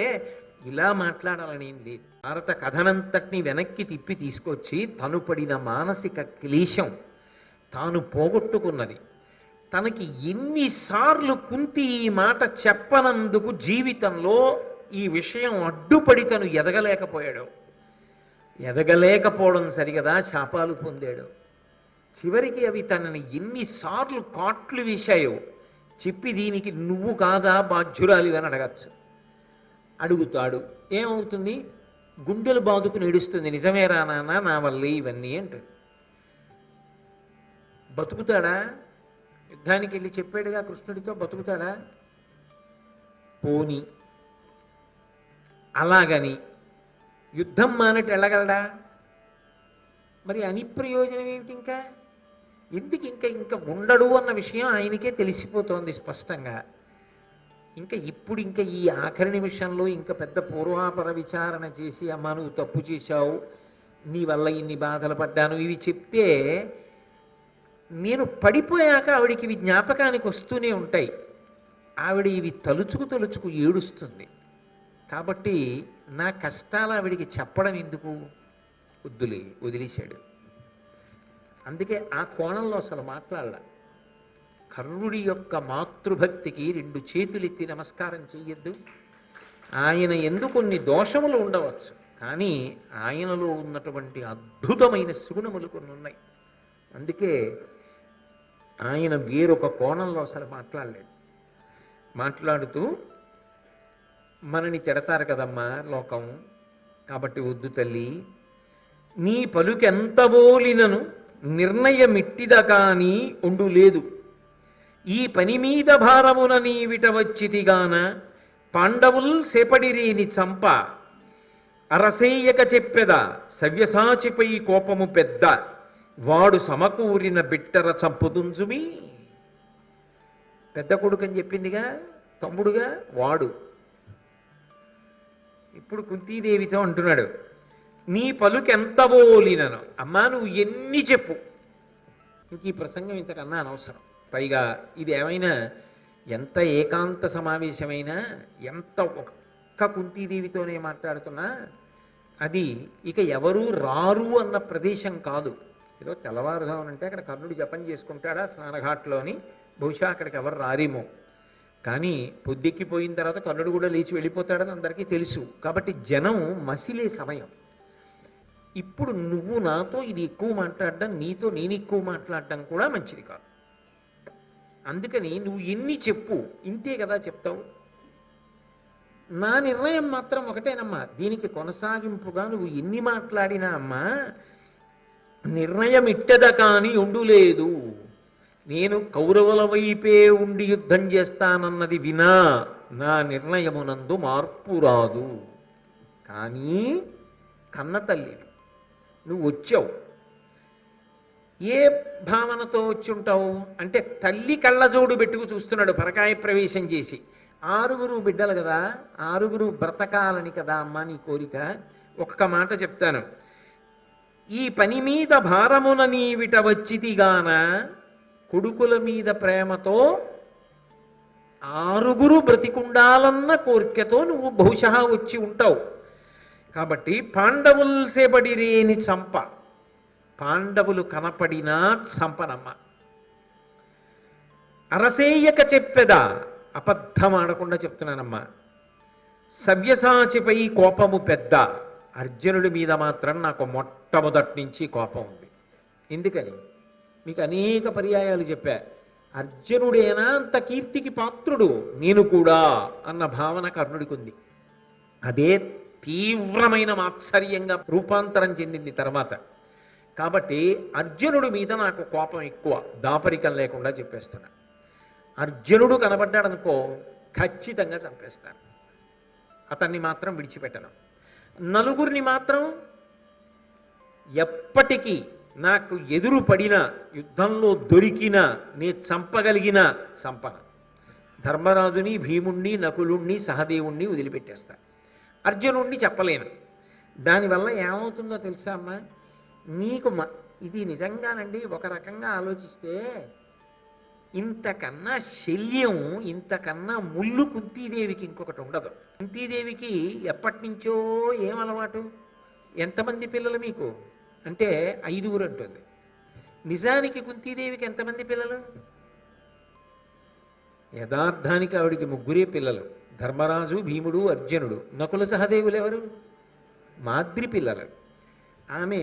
ఇలా మాట్లాడాలనేం లేదు. భారత కథనంతటిని వెనక్కి తిప్పి తీసుకొచ్చి తను పడిన మానసిక క్లేశం, తాను పోగొట్టుకున్నది, తనకి ఎన్నిసార్లు కుంతి ఈ మాట చెప్పనందుకు జీవితంలో ఈ విషయం అడ్డుపడి తను ఎదగలేకపోవడం సరిగదా శాపాలు పొందాడు. చివరికి అవి తనని ఎన్నిసార్లు కాట్లు వేశాయో చెప్పి, దీనికి నువ్వు కాదా బాధ్యురాలి అని అడగచ్చు. అడుగుతాడు, ఏమవుతుంది? గుండెలు బాదుకుని ఏడుస్తుంది, నిజమేరా నాన్న నా వల్లే ఇవన్నీ అంటాడు. బతుకుతాడా? యుద్ధానికి వెళ్ళి చెప్పాడుగా కృష్ణుడితో, బతుకుతాడా? పోని అలాగని యుద్ధం మానట్టు వెళ్ళగలడా? మరి అని ప్రయోజనం ఏమిటి? ఎందుకు ఇంకా ఉండడు అన్న విషయం ఆయనకే తెలిసిపోతోంది స్పష్టంగా. ఇప్పుడు ఈ ఆఖరి నిమిషంలో పెద్ద పూర్వాపర విచారణ చేసి, అమ్మా నువ్వు తప్పు చేశావు, నీ వల్ల ఇన్ని బాధలు పడ్డాను, ఇవి చెప్తే నేను పడిపోయాక ఆవిడికి ఇవి జ్ఞాపకానికి వస్తూనే ఉంటాయి. ఆవిడ ఇవి తలుచుకు ఏడుస్తుంది. కాబట్టి నా కష్టాలు ఆవిడికి చెప్పడం ఎందుకు, వదిలేశాడు. అందుకే ఆ కోణంలో అసలు మాట్లాడలా. కర్ణుడి యొక్క మాతృభక్తికి 2 చేతులెత్తి నమస్కారం చెయ్యొద్దు. ఆయన ఎందుకు కొన్ని దోషములు ఉండవచ్చు, కానీ ఆయనలో ఉన్నటువంటి అద్భుతమైన సుగుణములు కొన్ని ఉన్నాయి. అందుకే ఆయన వేరొక కోణంలో అసలు మాట్లాడలేదు. మాట్లాడుతూ, మనని తిడతారు కదమ్మా లోకం, కాబట్టి వద్దు తల్లి, నీ పలుకెంత బోలినను నిర్ణయమిట్టిద కాని ఉండు లేదు, ఈ పని మీద భారమున నీవిట వచ్చితిగాన పాండవుల్ సేపడిరేని చంప అరసేయక చెప్పెద సవ్యసాచిపై కోపము పెద్ద వాడు సమకూరిన బిట్టర చంపుదుంజుమి. పెద్ద కొడుకు అని చెప్పిందిగా, తమ్ముడుగా వాడు. ఇప్పుడు కుంతీదేవితో అంటున్నాడు, నీ పలుకెంత బోలినను, అమ్మా నువ్వు ఎన్ని చెప్పు, ఈ ప్రసంగం ఇంతకన్నా అనవసరం. పైగా ఇది ఏమైనా ఎంత ఏకాంత సమావేశమైనా, ఎంత ఒక్క కుంతీదేవితోనే మాట్లాడుతున్నా, అది ఇక ఎవరూ రారు అన్న ప్రదేశం కాదు. ఏదో తెల్లవారుదామనంటే అక్కడ కర్ణుడు జపం చేసుకుంటాడా స్నానఘాట్లోని, బహుశా అక్కడికి ఎవరు రారేమో. కానీ పొద్దెక్కిపోయిన తర్వాత కర్ణుడు కూడా లేచి వెళ్ళిపోతాడని అందరికీ తెలుసు. కాబట్టి జనం మసిలే సమయం. ఇప్పుడు నువ్వు నాతో ఇది ఎక్కువ మాట్లాడడం, నీతో నేను ఎక్కువ మాట్లాడడం కూడా మంచిది కాదు. అందుకని నువ్వు ఎన్ని చెప్పు, ఇంతే కదా చెప్తావు. నా నిర్ణయం మాత్రం ఒకటేనమ్మా, దీనికి కొనసాగింపుగా నువ్వు ఎన్ని మాట్లాడినా అమ్మా, నిర్ణయం ఇట్టద కాని ఉండులేదు. నేను కౌరవుల వైపే ఉండి యుద్ధం చేస్తానన్నది వినా నా నిర్ణయమునందు మార్పు రాదు. కానీ కన్న తల్లి నువ్వు వచ్చావు, ఏ భావనతో వచ్చి ఉంటావు అంటే, తల్లి కళ్ళజోడు పెట్టుకు చూస్తున్నాడు పరకాయ ప్రవేశం చేసి. 6 బిడ్డలు కదా, 6 బ్రతకాలని కదా అమ్మా నీ కోరిక. ఒక్క మాట చెప్తాను, ఈ పని మీద భారమున నీవిట వచ్చితిగాన కొడుకుల మీద ప్రేమతో 6 బ్రతికుండాలన్న కోరికతో నువ్వు బహుశా వచ్చి ఉంటావు. కాబట్టి పాండవుల్ సేపడిరేని చంప, పాండవులు కనపడినా చంపనమ్మ. అరసేయక చెప్పెదా, అబద్ధం ఆడకుండా చెప్తున్నానమ్మా. సవ్యసాచిపై కోపము పెద్ద, అర్జునుడి మీద మాత్రం నాకు మొట్టమొదటి నుంచి కోపం ఉంది. ఎందుకని మీకు అనేక పర్యాయాలు చెప్పా. అర్జునుడేనా అంత కీర్తికి పాత్రుడు, నేను కూడా అన్న భావన కర్ణుడికి ఉంది. అదే తీవ్రమైన మాత్సర్యంగా రూపాంతరం చెందింది తర్వాత. కాబట్టి అర్జునుడి మీద నాకు కోపం ఎక్కువ, దాపరికం లేకుండా చెప్పేస్తున్నా. అర్జునుడు కనబడ్డాడనుకో ఖచ్చితంగా చంపేస్తాను, అతన్ని మాత్రం విడిచిపెట్టను. నలుగురిని మాత్రం ఎప్పటికీ నాకు ఎదురు పడిన, యుద్ధంలో దొరికిన, నే చంపగలిగిన చంపన. ధర్మరాజుని, భీముణ్ణి, నకులుణ్ణి, సహదేవుణ్ణి వదిలిపెట్టేస్తా. అర్జునుణ్ణి చెప్పలేను. దానివల్ల ఏమవుతుందో తెలుసా అమ్మా, నీకు ఇది నిజంగానండి ఒక రకంగా ఆలోచిస్తే ఇంతకన్నా శల్యం, ఇంతకన్నా ముళ్ళు కుంతీదేవికి ఇంకొకటి ఉండదు. కుంతీదేవికి ఎప్పటి నుంచో ఏం అలవాటు, ఎంతమంది పిల్లలు మీకు అంటే 5 అంటుంది. నిజానికి కుంతీదేవికి ఎంతమంది పిల్లలు? యథార్థానికి ఆవిడికి 3 పిల్లలు, ధర్మరాజు, భీముడు, అర్జునుడు. నకుల సహదేవులు ఎవరు? మాద్రి పిల్లలు. ఆమె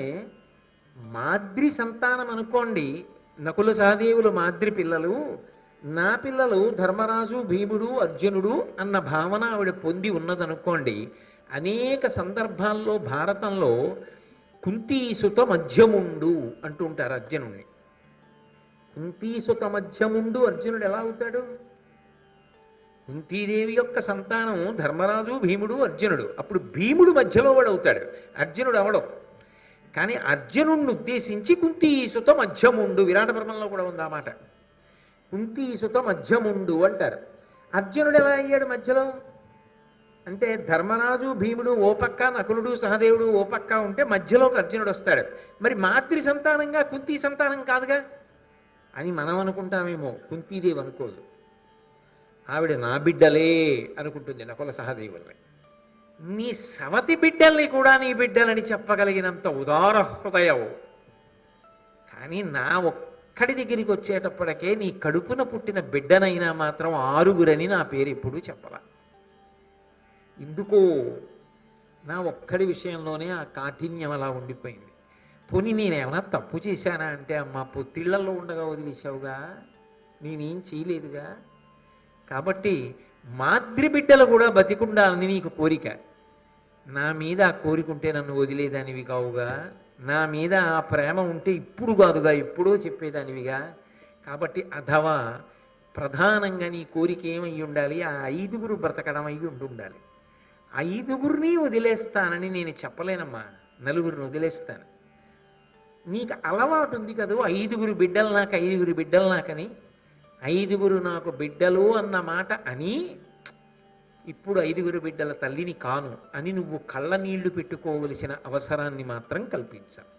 మాద్రి సంతానం అనుకోండి, నకుల సహదేవులు మాద్రి పిల్లలు. నా పిల్లలు ధర్మరాజు, భీముడు, అర్జునుడు అన్న భావన ఆవిడ పొంది ఉన్నదనుకోండి. అనేక సందర్భాల్లో భారతంలో కుంతీసుత మధ్యముండు అంటూ ఉంటారు అర్జునుడిని. కుంతీసుత మధ్యముండు అర్జునుడు ఎలా అవుతాడు? కుంతీదేవి యొక్క సంతానం ధర్మరాజు, భీముడు, అర్జునుడు. అప్పుడు భీముడు మధ్యలో వాడు అవుతాడు, అర్జునుడు అవడం. కానీ అర్జునుడిని ఉద్దేశించి కుంతీసుత మధ్యముండు, విరాట పర్వంలో కూడా ఉంది ఆ మాట. కుంతీసుత మధ్యముండు అంటారు. అర్జునుడు ఎలా అయ్యాడు మధ్యలో అంటే, ధర్మరాజు, భీముడు ఓ పక్క, నకులుడు, సహదేవుడు ఓ పక్క ఉంటే మధ్యలోకి అర్జునుడు వస్తాడు. మరి మాతృ సంతానంగా కుంతీ సంతానం కాదుగా అని మనం అనుకుంటామేమో, కుంతీదేవి అనుకోదు. ఆవిడ నా బిడ్డలే అనుకుంటుంది నకుల సహదేవుల్ని. నీ సవతి బిడ్డల్ని కూడా నీ బిడ్డలని చెప్పగలిగినంత ఉదార హృదయం. కానీ నా ఒక్కడి దగ్గరికి వచ్చేటప్పటికే నీ కడుపున పుట్టిన బిడ్డనైనా మాత్రం 6 నా పేరు ఎప్పుడూ చెప్పలా. ఎందుకో నా ఒక్కడి విషయంలోనే ఆ కాఠిన్యం అలా ఉండిపోయింది. పోనీ నేనేమన్నా తప్పు చేశానా అంటే, అమ్మ పొత్తిళ్లలో ఉండగా వదిలేసావుగా, నేనేం చేయలేదుగా. కాబట్టి మాద్రి బిడ్డలు కూడా బతికుండాలని నీకు కోరిక. నా మీద ఆ కోరిక ఉంటే నన్ను వదిలేదానివి కావుగా, నా మీద ఆ ప్రేమ ఉంటే ఇప్పుడు కాదుగా ఎప్పుడో చెప్పేదానివిగా. కాబట్టి అథవా ప్రధానంగా నీ కోరిక ఏమయ్యి ఉండాలి, ఆ 5 బ్రతకడం అయ్యి ఉండాలి. 5 వదిలేస్తానని నేను చెప్పలేనమ్మా, 4 వదిలేస్తాను. నీకు అలవాటు ఉంది కదూ, 5 బిడ్డలు నాకు, 5 బిడ్డలు నాకని. 5 నాకు బిడ్డలు అన్న మాట అని, ఇప్పుడు 5 బిడ్డల తల్లిని కాను అని నువ్వు కళ్ళ నీళ్లు పెట్టుకోవలసిన అవసరాన్ని మాత్రం కల్పించావు.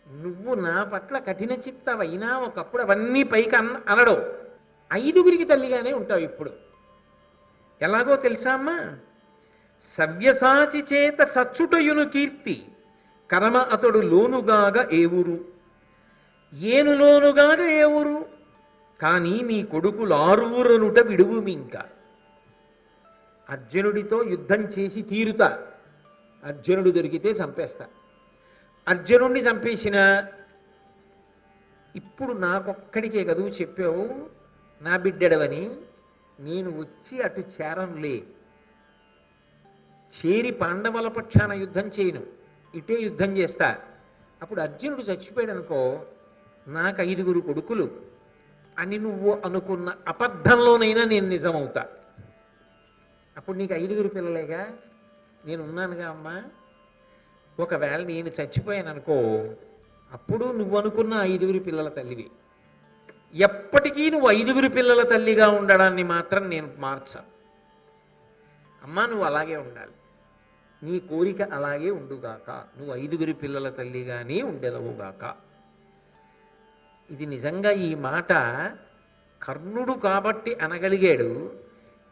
నువ్వు నా పట్ల కఠిన చిత్తవైనా ఒకప్పుడు అవన్నీ పైకి అనడం, 5 తల్లిగానే ఉంటావు ఇప్పుడు. ఎలాగో తెలుసా అమ్మా, సవ్యసాచి చేత చచ్చుటయును కీర్తి, కరమ అతడు లోనుగాగా ఏ ఊరు, ఏనులోనుగాగా ఏ ఊరు, కానీ నీ కొడుకులు 6 విడువుమింక. అర్జునుడితో యుద్ధం చేసి తీరుతా, అర్జునుడు దొరికితే చంపేస్తా. అర్జునుడిని చంపేసిన ఇప్పుడు నాకొక్కడికే కదూ చెప్పావు నా బిడ్డడవని. నేను వచ్చి అటు చేరంలే, చేరి పాండవుల పక్షాన యుద్ధం చేయను, ఇటే యుద్ధం చేస్తా. అప్పుడు అర్జునుడు చచ్చిపోయాడు అనుకో, నాకు 5 కొడుకులు అని నువ్వు అనుకున్న అబద్ధంలోనైనా నేను నిజమవుతా. అప్పుడు నీకు 5 పిల్లలేగా, నేను ఉన్నానుగా అమ్మా. ఒకవేళ నేను చచ్చిపోయాను అనుకో, అప్పుడు నువ్వు అనుకున్న 5 పిల్లల తల్లివి. ఎప్పటికీ నువ్వు 5 పిల్లల తల్లిగా ఉండడాన్ని మాత్రం నేను మార్చాను. అమ్మా నువ్వు అలాగే ఉండాలి, నీ కోరిక అలాగే ఉండుగాక, నువ్వు 5 పిల్లల తల్లిగానే ఉండెదవుగాక. ఇది నిజంగా ఈ మాట కర్ణుడు కాబట్టి అనగలిగాడు.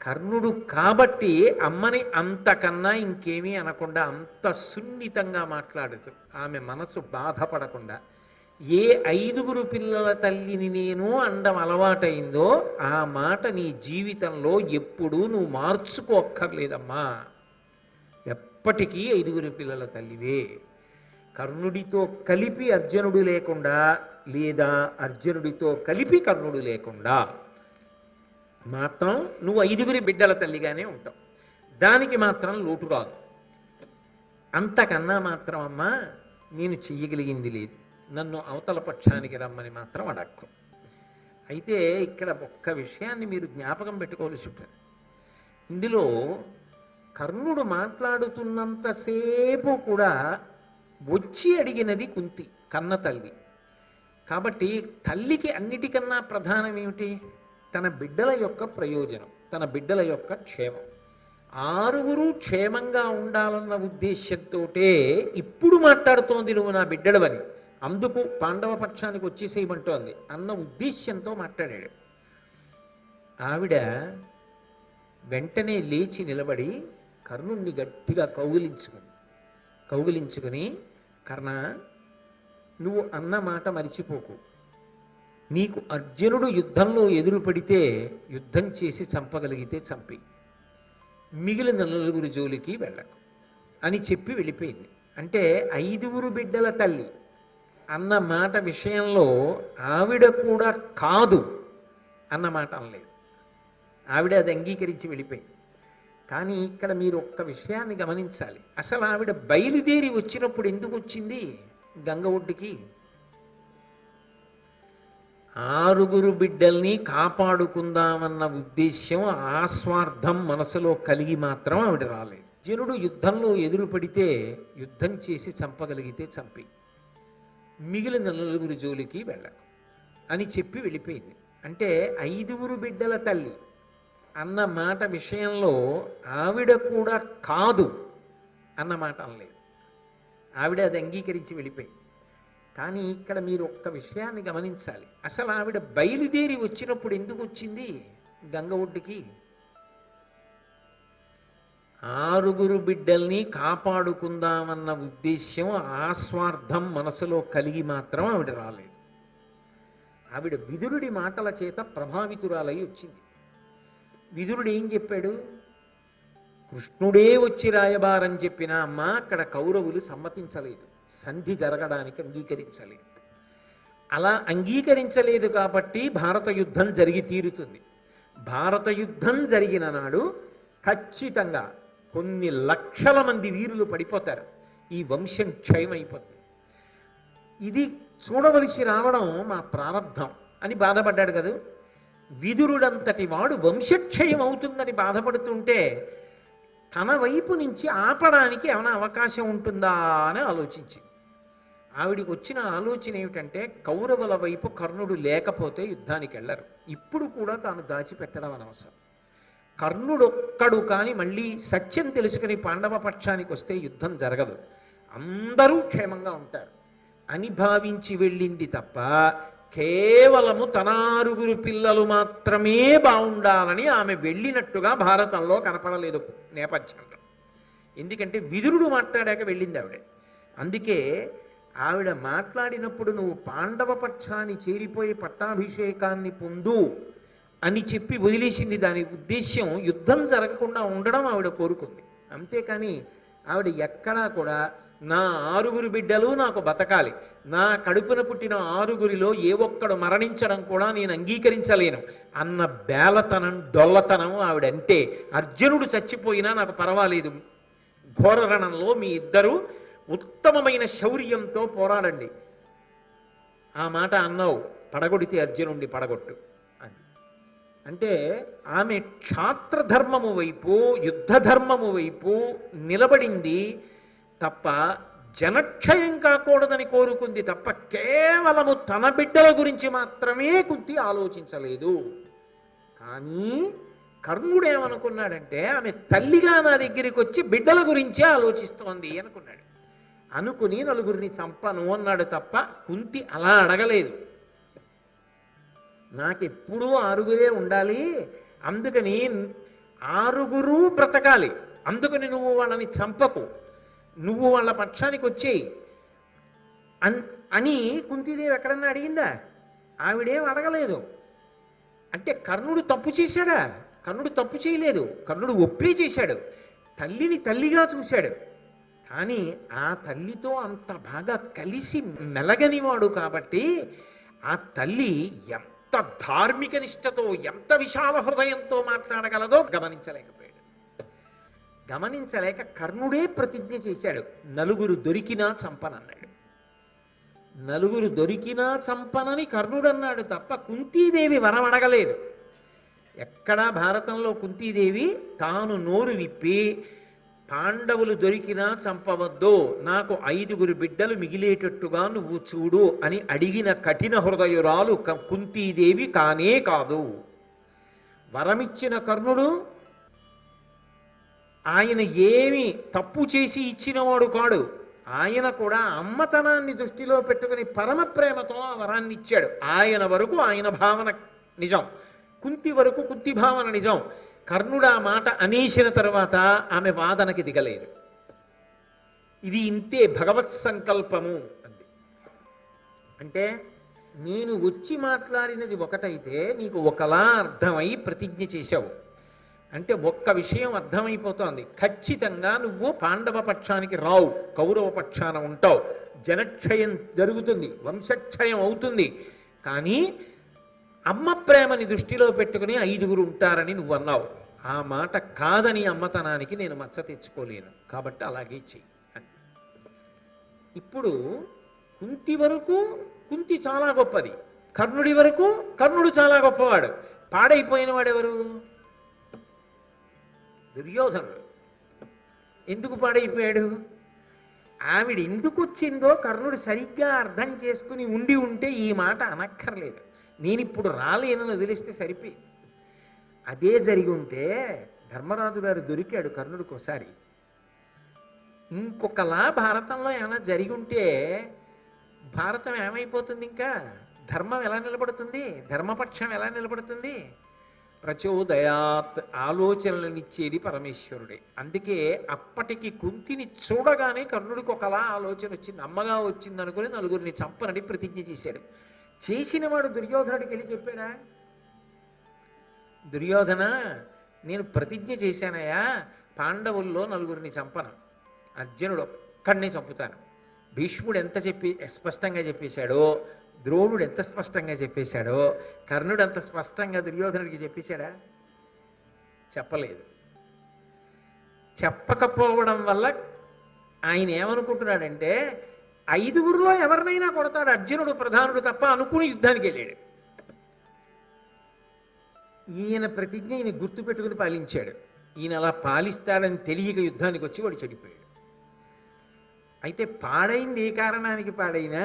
కర్ణుడు కాబట్టి అమ్మని అంతకన్నా ఇంకేమీ అనకుండా అంత సున్నితంగా మాట్లాడుతూ, ఆమె మనసు బాధపడకుండా, ఏ 5 పిల్లల తల్లిని నేను అండం అలవాటైందో ఆ మాట నీ జీవితంలో ఎప్పుడూ నువ్వు మార్చుకోక్కర్లేదమ్మా. ఎప్పటికీ 5 పిల్లల తల్లివే. కర్ణుడితో కలిపి అర్జునుడు లేకుండా, లేదా అర్జునుడితో కలిపి కర్ణుడు లేకుండా మాత్రం నువ్వు 5గురి బిడ్డల తల్లిగానే ఉంటావు. దానికి మాత్రం లోటు రాదు. అంతకన్నా మాత్రం అమ్మా నేను చెయ్యగలిగింది లేదు, నన్ను అవతల పక్షానికి రమ్మని మాత్రం అడక్కు. అయితే ఇక్కడ ఒక్క విషయాన్ని మీరు జ్ఞాపకం పెట్టుకోవాల్సి ఉంటుంది. ఇందులో కర్ణుడు మాట్లాడుతున్నంతసేపు కూడా వచ్చి అడిగినది కుంతి, కన్న తల్లి. కాబట్టి తల్లికి అన్నిటికన్నా ప్రధానం ఏమిటి? తన బిడ్డల యొక్క ప్రయోజనం, తన బిడ్డల యొక్క క్షేమం. 6గురు క్షేమంగా ఉండాలన్న ఉద్దేశ్యంతో ఇప్పుడు మాట్లాడుతోంది నువ్వు నా బిడ్డలవని, అందుకు పాండవ పక్షానికి వచ్చేసేయమంటోంది అన్న ఉద్దేశ్యంతో మాట్లాడాడు. ఆవిడ వెంటనే లేచి నిలబడి కర్ణుణ్ణి గట్టిగా కౌగిలించుకుని కర్ణ, నువ్వు అన్న మాట మరిచిపోకు. నీకు అర్జునుడు యుద్ధంలో ఎదురు పడితే యుద్ధం చేసి చంపగలిగితే చంపి, మిగిలిన 4గురి జోలికి వెళ్ళకు అని చెప్పి వెళ్ళిపోయింది. అంటే 5గురు బిడ్డల తల్లి అన్న మాట విషయంలో ఆవిడ కూడా కాదు అన్న మాట అనలేదు. ఆవిడ అది అంగీకరించి వెళ్ళిపోయింది. కానీ ఇక్కడ మీరు ఒక్క విషయాన్ని గమనించాలి. అసలు ఆవిడ బయలుదేరి వచ్చినప్పుడు ఎందుకు వచ్చింది గంగ ఒడ్డుకి? 6గురు బిడ్డల్ని కాపాడుకుందామన్న ఉద్దేశ్యం, ఆస్వార్థం మనసులో కలిగి మాత్రం ఆవిడ రాలేదు. జనుడు యుద్ధంలో ఎదురు పడితే యుద్ధం చేసి చంపగలిగితే చంపి, మిగిలిన 4గురి జోలికి వెళ్ళకు అని చెప్పి వెళ్ళిపోయింది. అంటే 5గురు బిడ్డల తల్లి అన్న మాట విషయంలో ఆవిడ కూడా కాదు అన్న మాట అనలేదు. ఆవిడ అది అంగీకరించి వెళ్ళిపోయింది. కానీ ఇక్కడ మీరు ఒక్క విషయాన్ని గమనించాలి. అసలు ఆవిడ బయలుదేరి వచ్చినప్పుడు ఎందుకు వచ్చింది గంగ ఒడ్డుకి? 6గురు బిడ్డల్ని కాపాడుకుందామన్న ఉద్దేశ్యం, ఆస్వార్థం మనసులో కలిగి మాత్రం ఆవిడ రాలేదు. ఆవిడ విదురుడి మాటల చేత ప్రభావితురాలై వచ్చింది. విదురుడు ఏం చెప్పాడు? కృష్ణుడే వచ్చి రాయబారని చెప్పినా అమ్మ అక్కడ కౌరవులు సమ్మతించలేదు, సంధి జరగడానికి అంగీకరించలేదు. అలా అంగీకరించలేదు కాబట్టి భారత యుద్ధం జరిగి తీరుతుంది. భారత యుద్ధం జరిగిన నాడు ఖచ్చితంగా కొన్ని లక్షల మంది వీరులు పడిపోతారు, ఈ వంశం క్షయమైపోతుంది. ఇది చూడవలసి రావడం మా ప్రారంధం అని బాధపడ్డాడు కదా. విదురుడంతటి వాడు వంశక్షయం అవుతుందని బాధపడుతుంటే తన వైపు నుంచి ఆపడానికి ఏమైనా అవకాశం ఉంటుందా అని ఆలోచించింది. ఆవిడికి వచ్చిన ఆలోచన ఏమిటంటే, కౌరవుల వైపు కర్ణుడు లేకపోతే యుద్ధానికి వెళ్ళరు. ఇప్పుడు కూడా తాను దాచిపెట్టడం అనవసరం. కర్ణుడొక్కడు కానీ మళ్ళీ సత్యం తెలుసుకుని పాండవ పక్షానికి వస్తే యుద్ధం జరగదు, అందరూ క్షేమంగా ఉంటారు అని భావించి వెళ్ళింది తప్ప కేవలము తన 6గురు పిల్లలు మాత్రమే బాగుండాలని ఆమె వెళ్ళినట్టుగా భారతంలో కనపడలేదు నేపథ్యంలో. ఎందుకంటే విదురుడు మాట్లాడాక వెళ్ళింది ఆవిడ. అందుకే ఆవిడ మాట్లాడినప్పుడు నువ్వు పాండవ పక్షాన్ని చేరిపోయి పట్టాభిషేకాన్ని పొందు అని చెప్పి వదిలేసింది. దాని ఉద్దేశ్యం యుద్ధం జరగకుండా ఉండడం ఆవిడ కోరుకుంది. అంతేకాని ఆవిడ ఎక్కడా కూడా నా 6గురు బిడ్డలు నాకు బతకాలి, నా కడుపున పుట్టిన 6గురిలో ఏ ఒక్కడు మరణించడం కూడా నేను అంగీకరించలేను అన్న బేలతనం, డొల్లతనం ఆవిడంటే. అర్జునుడు చచ్చిపోయినా నాకు పర్వాలేదు, ఘోరరణంలో మీ ఇద్దరు ఉత్తమమైన శౌర్యంతో పోరాడండి. ఆ మాట అన్నావు, పడగొడితే అర్జునుడిని పడగొట్టు అని. అంటే ఆమె క్షాత్రధర్మము వైపు, యుద్ధ ధర్మము వైపు నిలబడింది తప్ప జనక్షయం కాకూడదని కోరుకుంది తప్ప కేవలము తన బిడ్డల గురించి మాత్రమే కుంతి ఆలోచించలేదు. కానీ కర్ణుడు ఏమనుకున్నాడంటే, ఆమె తల్లిగా నా దగ్గరికి వచ్చి బిడ్డల గురించే ఆలోచిస్తోంది అనుకున్నాడు. అనుకుని 4గురిని చంపను అన్నాడు తప్ప కుంతి అలా అడగలేదు. నాకెప్పుడూ 6గురే ఉండాలి, అందుకని 6గురు బ్రతకాలి, అందుకని నువ్వు వాళ్ళని చంపకు, నువ్వు వాళ్ళ పక్షానికి వచ్చేయి అని కుంతిదేవి ఎక్కడన్నా అడిగిందా? ఆవిడేం అడగలేదు. అంటే కర్ణుడు తప్పు చేశాడా? కర్ణుడు తప్పు చేయలేదు, కర్ణుడు ఒప్పే చేశాడు, తల్లిని తల్లిగా చూశాడు. కానీ ఆ తల్లితో అంత బాగా కలిసి మెలగనివాడు కాబట్టి ఆ తల్లి ఎంత ధార్మిక నిష్టతో ఎంత విశాల హృదయంతో మాట్లాడగలదో గమనించలేక కర్ణుడే ప్రతిజ్ఞ చేశాడు, నలుగురు దొరికినా చంపనన్నాడు. నలుగురు దొరికినా చంపనని కర్ణుడు అన్నాడు తప్ప కుంతీదేవి వరం అడగలేదు. ఎక్కడా భారతంలో కుంతీదేవి తాను నోరు విప్పి పాండవులు దొరికినా చంపవద్దు, నాకు 5 బిడ్డలు మిగిలేటట్టుగా నువ్వు చూడు అని అడిగిన కఠిన హృదయురాలు కుంతీదేవి కానే కాదు. వరమిచ్చిన కర్ణుడు ఆయన ఏమి తప్పు చేసి ఇచ్చినవాడు కాడు. ఆయన కూడా అమ్మతనాన్ని దృష్టిలో పెట్టుకుని పరమ ప్రేమతో ఆ వరాన్ని ఇచ్చాడు. ఆయన వరకు ఆయన భావన నిజం, కుంతి వరకు కుంతి భావన నిజం. కర్ణుడు ఆ మాట అనేసిన తర్వాత ఆమె వాదనకి దిగలేదు. ఇది ఇంతే భగవత్ సంకల్పము అంది. అంటే నేను వచ్చి మాట్లాడినది ఒకటైతే నీకు ఒకలా అర్థమై ప్రతిజ్ఞ చేశావు అంటే ఒక్క విషయం అర్థమైపోతోంది, ఖచ్చితంగా నువ్వు పాండవ పక్షానికి రావు, కౌరవ పక్షాన ఉంటావు, జనక్షయం జరుగుతుంది, వంశక్షయం అవుతుంది. కానీ అమ్మ ప్రేమని దృష్టిలో పెట్టుకుని 5 ఉంటారని నువ్వు అన్నావు. ఆ మాట కాదని అమ్మతనానికి నేను మచ్చ తెచ్చుకోలేను, కాబట్టి అలాగే చెయ్యి. ఇప్పుడు కుంతి వరకు కుంతి చాలా గొప్పది, కర్ణుడి వరకు కర్ణుడు చాలా గొప్పవాడు. పాడైపోయిన వాడెవరు? దుర్యోధనుడు. ఎందుకు పాడైపోయాడు? ఆవిడ ఎందుకు వచ్చిందో కర్ణుడు సరిగ్గా అర్థం చేసుకుని ఉంటే ఈ మాట అనక్కర్లేదు, నేను ఇప్పుడు రాలేనని వదిలిస్తే సరిపోయి. అదే జరిగి ఉంటే ధర్మరాజు గారు దొరికాడు కర్ణుడికి ఒకసారి. ఇంకొకలా భారతంలో ఏమైనా జరిగి ఉంటే భారతం ఏమైపోతుంది? ఇంకా ధర్మం ఎలా నిలబడుతుంది? ధర్మపక్షం ఎలా నిలబడుతుంది? ప్రచోదయాత్, ఆలోచనలనిచ్చేది పరమేశ్వరుడే. అందుకే అప్పటికి కుంతిని చూడగానే కర్ణుడికి ఒకలా ఆలోచన వచ్చింది, అమ్మగా వచ్చింది అనుకుని 9 చంపనని ప్రతిజ్ఞ చేశాడు. చేసిన వాడు దుర్యోధనుడికి వెళ్ళి చెప్పాడా, దుర్యోధన నేను ప్రతిజ్ఞ చేశానయ్యా, పాండవుల్లో 9 చంపను, అర్జునుడు ఒక్కడినే చంపుతాను. భీష్ముడు ఎంత స్పష్టంగా చెప్పేశాడో, ద్రోణుడు ఎంత స్పష్టంగా చెప్పేశాడో, కర్ణుడు అంత స్పష్టంగా దుర్యోధనుడికి చెప్పేశాడా? చెప్పలేదు. చెప్పకపోవడం వల్ల ఆయన ఏమనుకుంటున్నాడంటే 5 ఎవరినైనా కొడతాడు, అర్జునుడు ప్రధానుడు తప్ప అనుకుని యుద్ధానికి వెళ్ళాడు. ఈయన ప్రతిజ్ఞ ఈయన గుర్తుపెట్టుకుని పాలించాడు. ఈయన అలా పాలిస్తాడని తెలియక యుద్ధానికి వచ్చి వాడు చెడిపోయాడు. అయితే పాడైంది ఏ కారణానికి పాడైనా,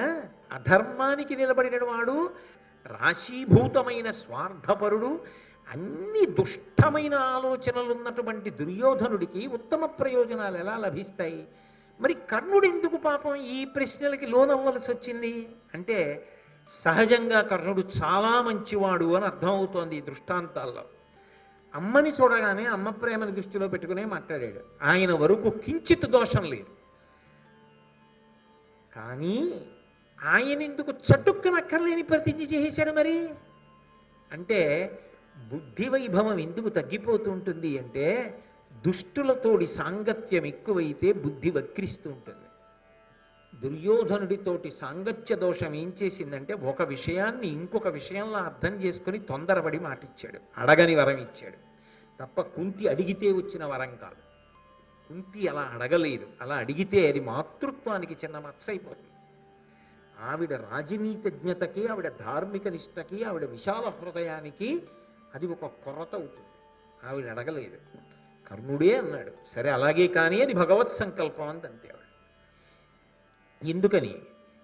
అధర్మానికి నిలబడిన వాడు, రాశీభూతమైన స్వార్థపరుడు, అన్ని దుష్టమైన ఆలోచనలు ఉన్నటువంటి దుర్యోధనుడికి ఉత్తమ ప్రయోజనాలు ఎలా లభిస్తాయి? మరి కర్ణుడు ఎందుకు పాపం ఈ ప్రశ్నలకి లోనవ్వలసి వచ్చింది అంటే, సహజంగా కర్ణుడు చాలా మంచివాడు అని అర్థమవుతోంది ఈ దృష్టాంతాల్లో. అమ్మని చూడగానే అమ్మ ప్రేమను దృష్టిలో పెట్టుకునే మాట్లాడాడు. ఆయన వరకు కించిత్ దోషం లేదు. కానీ ఆయన ఎందుకు చటుక్కనక్కర్లేని ప్రతిజ్ఞ చేసేశాడు మరి అంటే, బుద్ధి వైభవం ఎందుకు తగ్గిపోతూ ఉంటుంది అంటే, దుష్టులతోటి సాంగత్యం ఎక్కువైతే బుద్ధి వక్రిస్తూ ఉంటుంది. దుర్యోధనుడితోటి సాంగత్య దోషం ఏం చేసిందంటే, ఒక విషయాన్ని ఇంకొక విషయంలో అర్థం చేసుకుని తొందరపడి మాటిచ్చాడు, అడగని వరం ఇచ్చాడు తప్ప కుంతి అడిగితే వచ్చిన వరం కాదు. కుంతి అలా అడగలేదు, అలా అడిగితే అది మాతృత్వానికి చిన్న మచ్చ అయిపోతుంది. ఆవిడ రాజనీతిజ్ఞతకి, ఆవిడ ధార్మిక నిష్టకి, ఆవిడ విశాల హృదయానికి అది ఒక కొరత అవుతుంది. ఆవిడ అడగలేదు, కర్ణుడే అన్నాడు. సరే అలాగే కానీ అది భగవత్ సంకల్పం అంతే. ఆవిడ ఎందుకని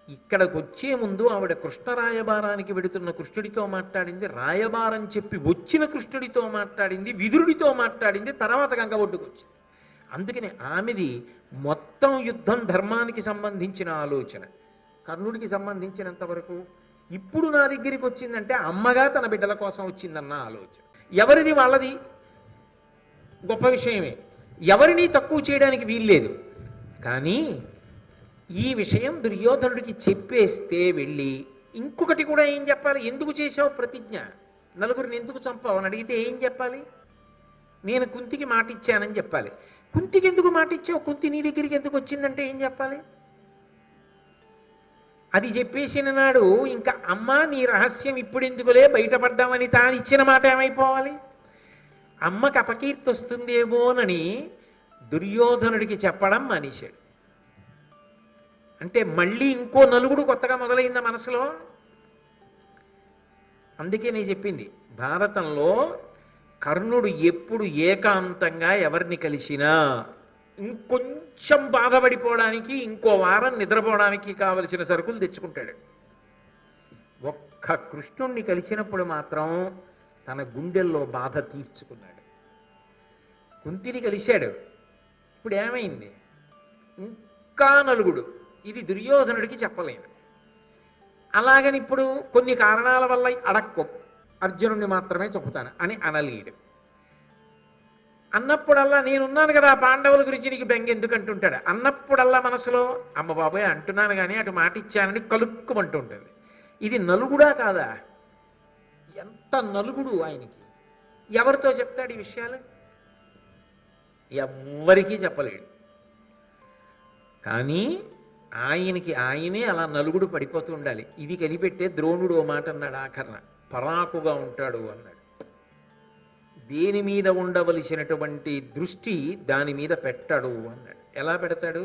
ఇక్కడికి వచ్చే ముందు ఆవిడ కృష్ణ రాయబారానికి వెడుతున్న కృష్ణుడితో మాట్లాడింది, రాయబారం చెప్పి వచ్చిన కృష్ణుడితో మాట్లాడింది, విదురుడితో మాట్లాడింది, తర్వాత గంగ ఒడ్డుకొచ్చింది. అందుకని ఆమెది మొత్తం యుద్ధం ధర్మానికి సంబంధించిన ఆలోచన, కర్ణుడికి సంబంధించినంత వరకు ఇప్పుడు నా దగ్గరికి వచ్చిందంటే అమ్మగా తన బిడ్డల కోసం వచ్చిందన్న ఆలోచన. ఎవరిది వాళ్ళది గొప్ప విషయమే, ఎవరిని తక్కువ చేయడానికి వీల్లేదు. కానీ ఈ విషయం దుర్యోధనుడికి చెప్పేస్తే వెళ్ళి ఇంకొకటి కూడా ఏం చెప్పాలి? ఎందుకు చేశావు ప్రతిజ్ఞ, 9 ఎందుకు చంపావు అని అడిగితే ఏం చెప్పాలి? నేను కుంతికి మాట ఇచ్చానని చెప్పాలి. కుంతికి ఎందుకు మాట ఇచ్చావు, కుంతి నీ దగ్గరికి ఎందుకు వచ్చిందంటే ఏం చెప్పాలి? అది చెప్పేసిన నాడు ఇంకా అమ్మ నీ రహస్యం ఇప్పుడు ఎందుకులే బయటపడ్డామని తాను ఇచ్చిన మాట ఏమైపోవాలి? అమ్మకి అపకీర్తి వస్తుందేమోనని దుర్యోధనుడికి చెప్పడం మానేశాడు. అంటే మళ్ళీ ఇంకో నలుగుడు కొత్తగా మొదలైందా మనసులో? అందుకే నేను చెప్పింది, భారతంలో కర్ణుడు ఎప్పుడు ఏకాంతంగా ఎవరిని కలిసినా ఇంకొంచెం బాధపడిపోవడానికి, ఇంకో వారం నిద్రపోవడానికి కావలసిన సరుకులు తెచ్చుకుంటాడు. ఒక్క కృష్ణుణ్ణి కలిసినప్పుడు మాత్రం తన గుండెల్లో బాధ తీర్చుకున్నాడు. కుంతిని కలిశాడు, ఇప్పుడు ఏమైంది? ఇంకా నలుగుడు. ఇది దుర్యోధనుడికి చెప్పలేను. అలాగని ఇప్పుడు కొన్ని కారణాల వల్ల అడక్కో, అర్జునుడిని మాత్రమే చెబుతాను అని అనలేడు. అన్నప్పుడల్లా నేనున్నాను కదా పాండవుల గురించి నీకు బెంగ ఎందుకు అంటుంటాడు. అన్నప్పుడల్లా మనసులో అమ్మ బాబాయ్ అంటున్నాను కానీ అటు మాట ఇచ్చానని కలుక్కుమంటూ ఉంటుంది. ఇది నలుగుడా కాదా? ఎంత నలుగుడు ఆయనకి! ఎవరితో చెప్తాడు ఈ విషయాలు? ఎవ్వరికీ చెప్పలేడు. కానీ ఆయనకి ఆయనే అలా నలుగుడు పడిపోతూ ఉండాలి. ఇది కనిపెట్టే ద్రోణుడు ఓ మాట అన్నాడు ఆఖరణ, పరాకుగా ఉంటాడు అన్నాడు. దేని మీద ఉండవలసినటువంటి దృష్టి దాని మీద పెట్టాడు అన్నాడు. ఎలా పెడతాడు?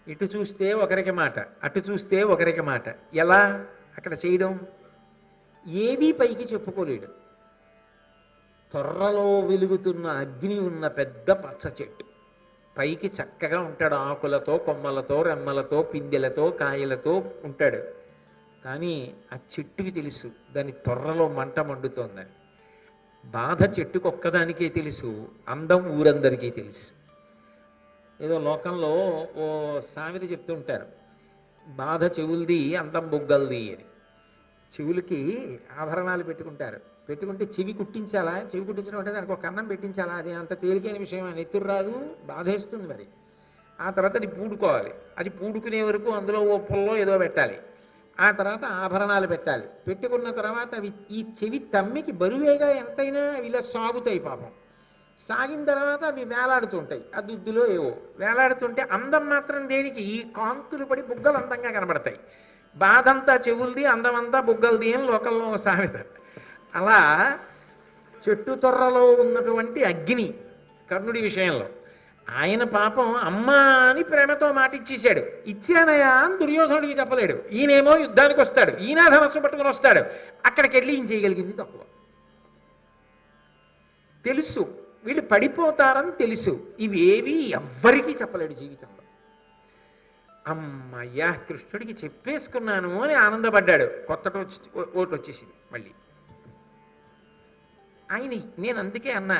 ఇటు చూస్తే ఒకరికి మాట, అటు చూస్తే ఒకరికి మాట. ఎలా అక్కడ చేయడం? ఏదీ పైకి చెప్పుకోలేడు. తొర్రలో వెలుగుతున్న అగ్ని ఉన్న పెద్ద పచ్చ చెట్టు పైకి చక్కగా ఉంటాడు, ఆకులతో, కొమ్మలతో, రెమ్మలతో, పిందెలతో, కాయలతో ఉంటాడు. కానీ ఆ చెట్టుకి తెలుసు దాని తొర్రలో మంట మండుతోందని. బాధ చెట్టుకు ఒక్కదానికే తెలుసు, అందం ఊరందరికీ తెలుసు. ఏదో లోకంలో ఓ సామెత చెప్తూ ఉంటారు, బాధ చెవులది అందం బొగ్గలది అని. చెవులకి ఆభరణాలు పెట్టుకుంటారు, పెట్టుకుంటే చెవి కుట్టించాలా, చెవి కుట్టించడం అంటే దానికి ఒక కన్నం పెట్టించాలా, అది అంత తేలికైన విషయం అని ఎత్తురు రాదు, బాధేస్తుంది. మరి ఆ తర్వాత అది పూడుకోవాలి, అది పూడుకునే వరకు అందులో ఓ పుల్లో ఏదో పెట్టాలి, ఆ తర్వాత ఆభరణాలు పెట్టాలి. పెట్టుకున్న తర్వాత అవి ఈ చెవి తమ్మికి బరువేగా ఎంతైనా అవి ఇలా సాగుతాయి పాపం. సాగిన తర్వాత అవి వేలాడుతుంటాయి, ఆ దుద్దులో ఏవో వేలాడుతుంటే అందం మాత్రం దేనికి? ఈ కాంతులు పడి బుగ్గలు అందంగా కనబడతాయి. బాధంతా చెవులది, అందమంతా బుగ్గలది అని లోకంలో సామెత. అలా చెట్టు తొర్రలో ఉన్నటువంటి అగ్ని కర్ణుడి విషయంలో ఆయన పాపం అమ్మా అని ప్రేమతో మాట ఇచ్చేశాడు. ఇచ్చానయా అని దుర్యోధనుడికి చెప్పలేడు. ఈయనేమో యుద్ధానికి వస్తాడు, ఈయన ధనస్సు పట్టుకుని వస్తాడు. అక్కడికి వెళ్ళి ఈయన చేయగలిగింది తక్కువ. తెలుసు వీళ్ళు పడిపోతారని తెలుసు, ఇవేవి ఎవ్వరికీ చెప్పలేడు జీవితంలో. అమ్మయ్యా కృష్ణుడికి చెప్పేసుకున్నాను అని ఆనందపడ్డాడు. కొత్త ఓటు వచ్చేసింది మళ్ళీ. ఆయన నేను అందుకే అన్నా,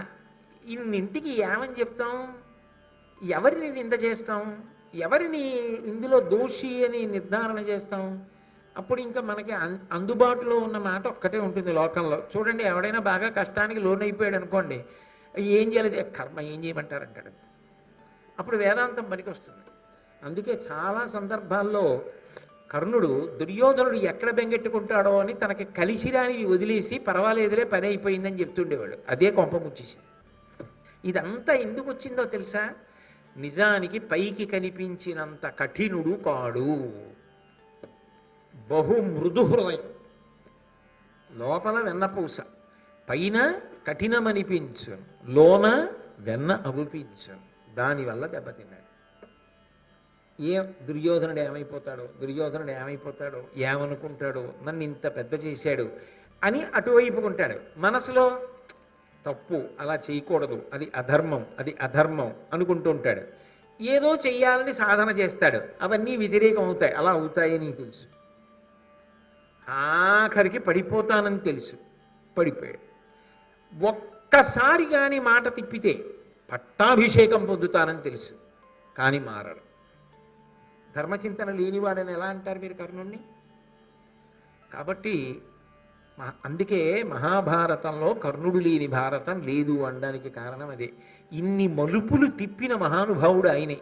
ఇన్నింటికి ఏమని చెప్తాం? ఎవరిని నింద చేస్తాం? ఎవరిని ఇందులో దోషి అని నిర్ధారణ చేస్తాం? అప్పుడు ఇంకా మనకి అందుబాటులో ఉన్న మాట ఒక్కటే ఉంటుంది లోకంలో. చూడండి, ఎవడైనా బాగా కష్టానికి లోనైపోయాడు అనుకోండి, ఏం చేయలేదు, కర్మ ఏం చేయమంటారంటాడు. అప్పుడు వేదాంతం పనికి వస్తుంది. అందుకే చాలా సందర్భాల్లో కర్ణుడు దుర్యోధనుడు ఎక్కడ బెంగెట్టుకుంటాడో అని తనకి కలిసిరానివి వదిలేసి పర్వాలేదులే పని అయిపోయిందని చెప్తుండేవాడు. అదే కొంప ముచ్చేసింది. ఇదంతా ఎందుకు వచ్చిందో తెలుసా? నిజానికి పైకి కనిపించినంత కఠినుడు కాడు, బహు మృదు హృదయం, లోపల వెన్నపూస, పైన కఠినమనిపించు, లోన వెన్న అగుపించు. దానివల్ల దెబ్బతిన్నాడు. దుర్యోధనుడు ఏమైపోతాడో, ఏమనుకుంటాడో, నన్ను ఇంత పెద్ద చేశాడు అని అటువైపుకుంటాడు. మనసులో తప్పు, అలా చేయకూడదు, అది అధర్మం అనుకుంటూ ఉంటాడు. ఏదో చెయ్యాలని సాధన చేస్తాడు, అవన్నీ వ్యతిరేకం అవుతాయి. అలా అవుతాయని తెలుసు. ఆఖరికి పడిపోతానని తెలుసు, పడిపోయాడు. ఒక్కసారి కానీ మాట తిప్పితే పట్టాభిషేకం పొందుతానని తెలుసు, కానీ మారడు. ధర్మచింతన లేనివాడని ఎలా అంటారు మీరు కర్ణుణ్ణి? కాబట్టి అందుకే మహాభారతంలో కర్ణుడు లేని భారతం లేదు అనడానికి కారణం అదే. ఇన్ని మలుపులు తిప్పిన మహానుభావుడు ఆయనే.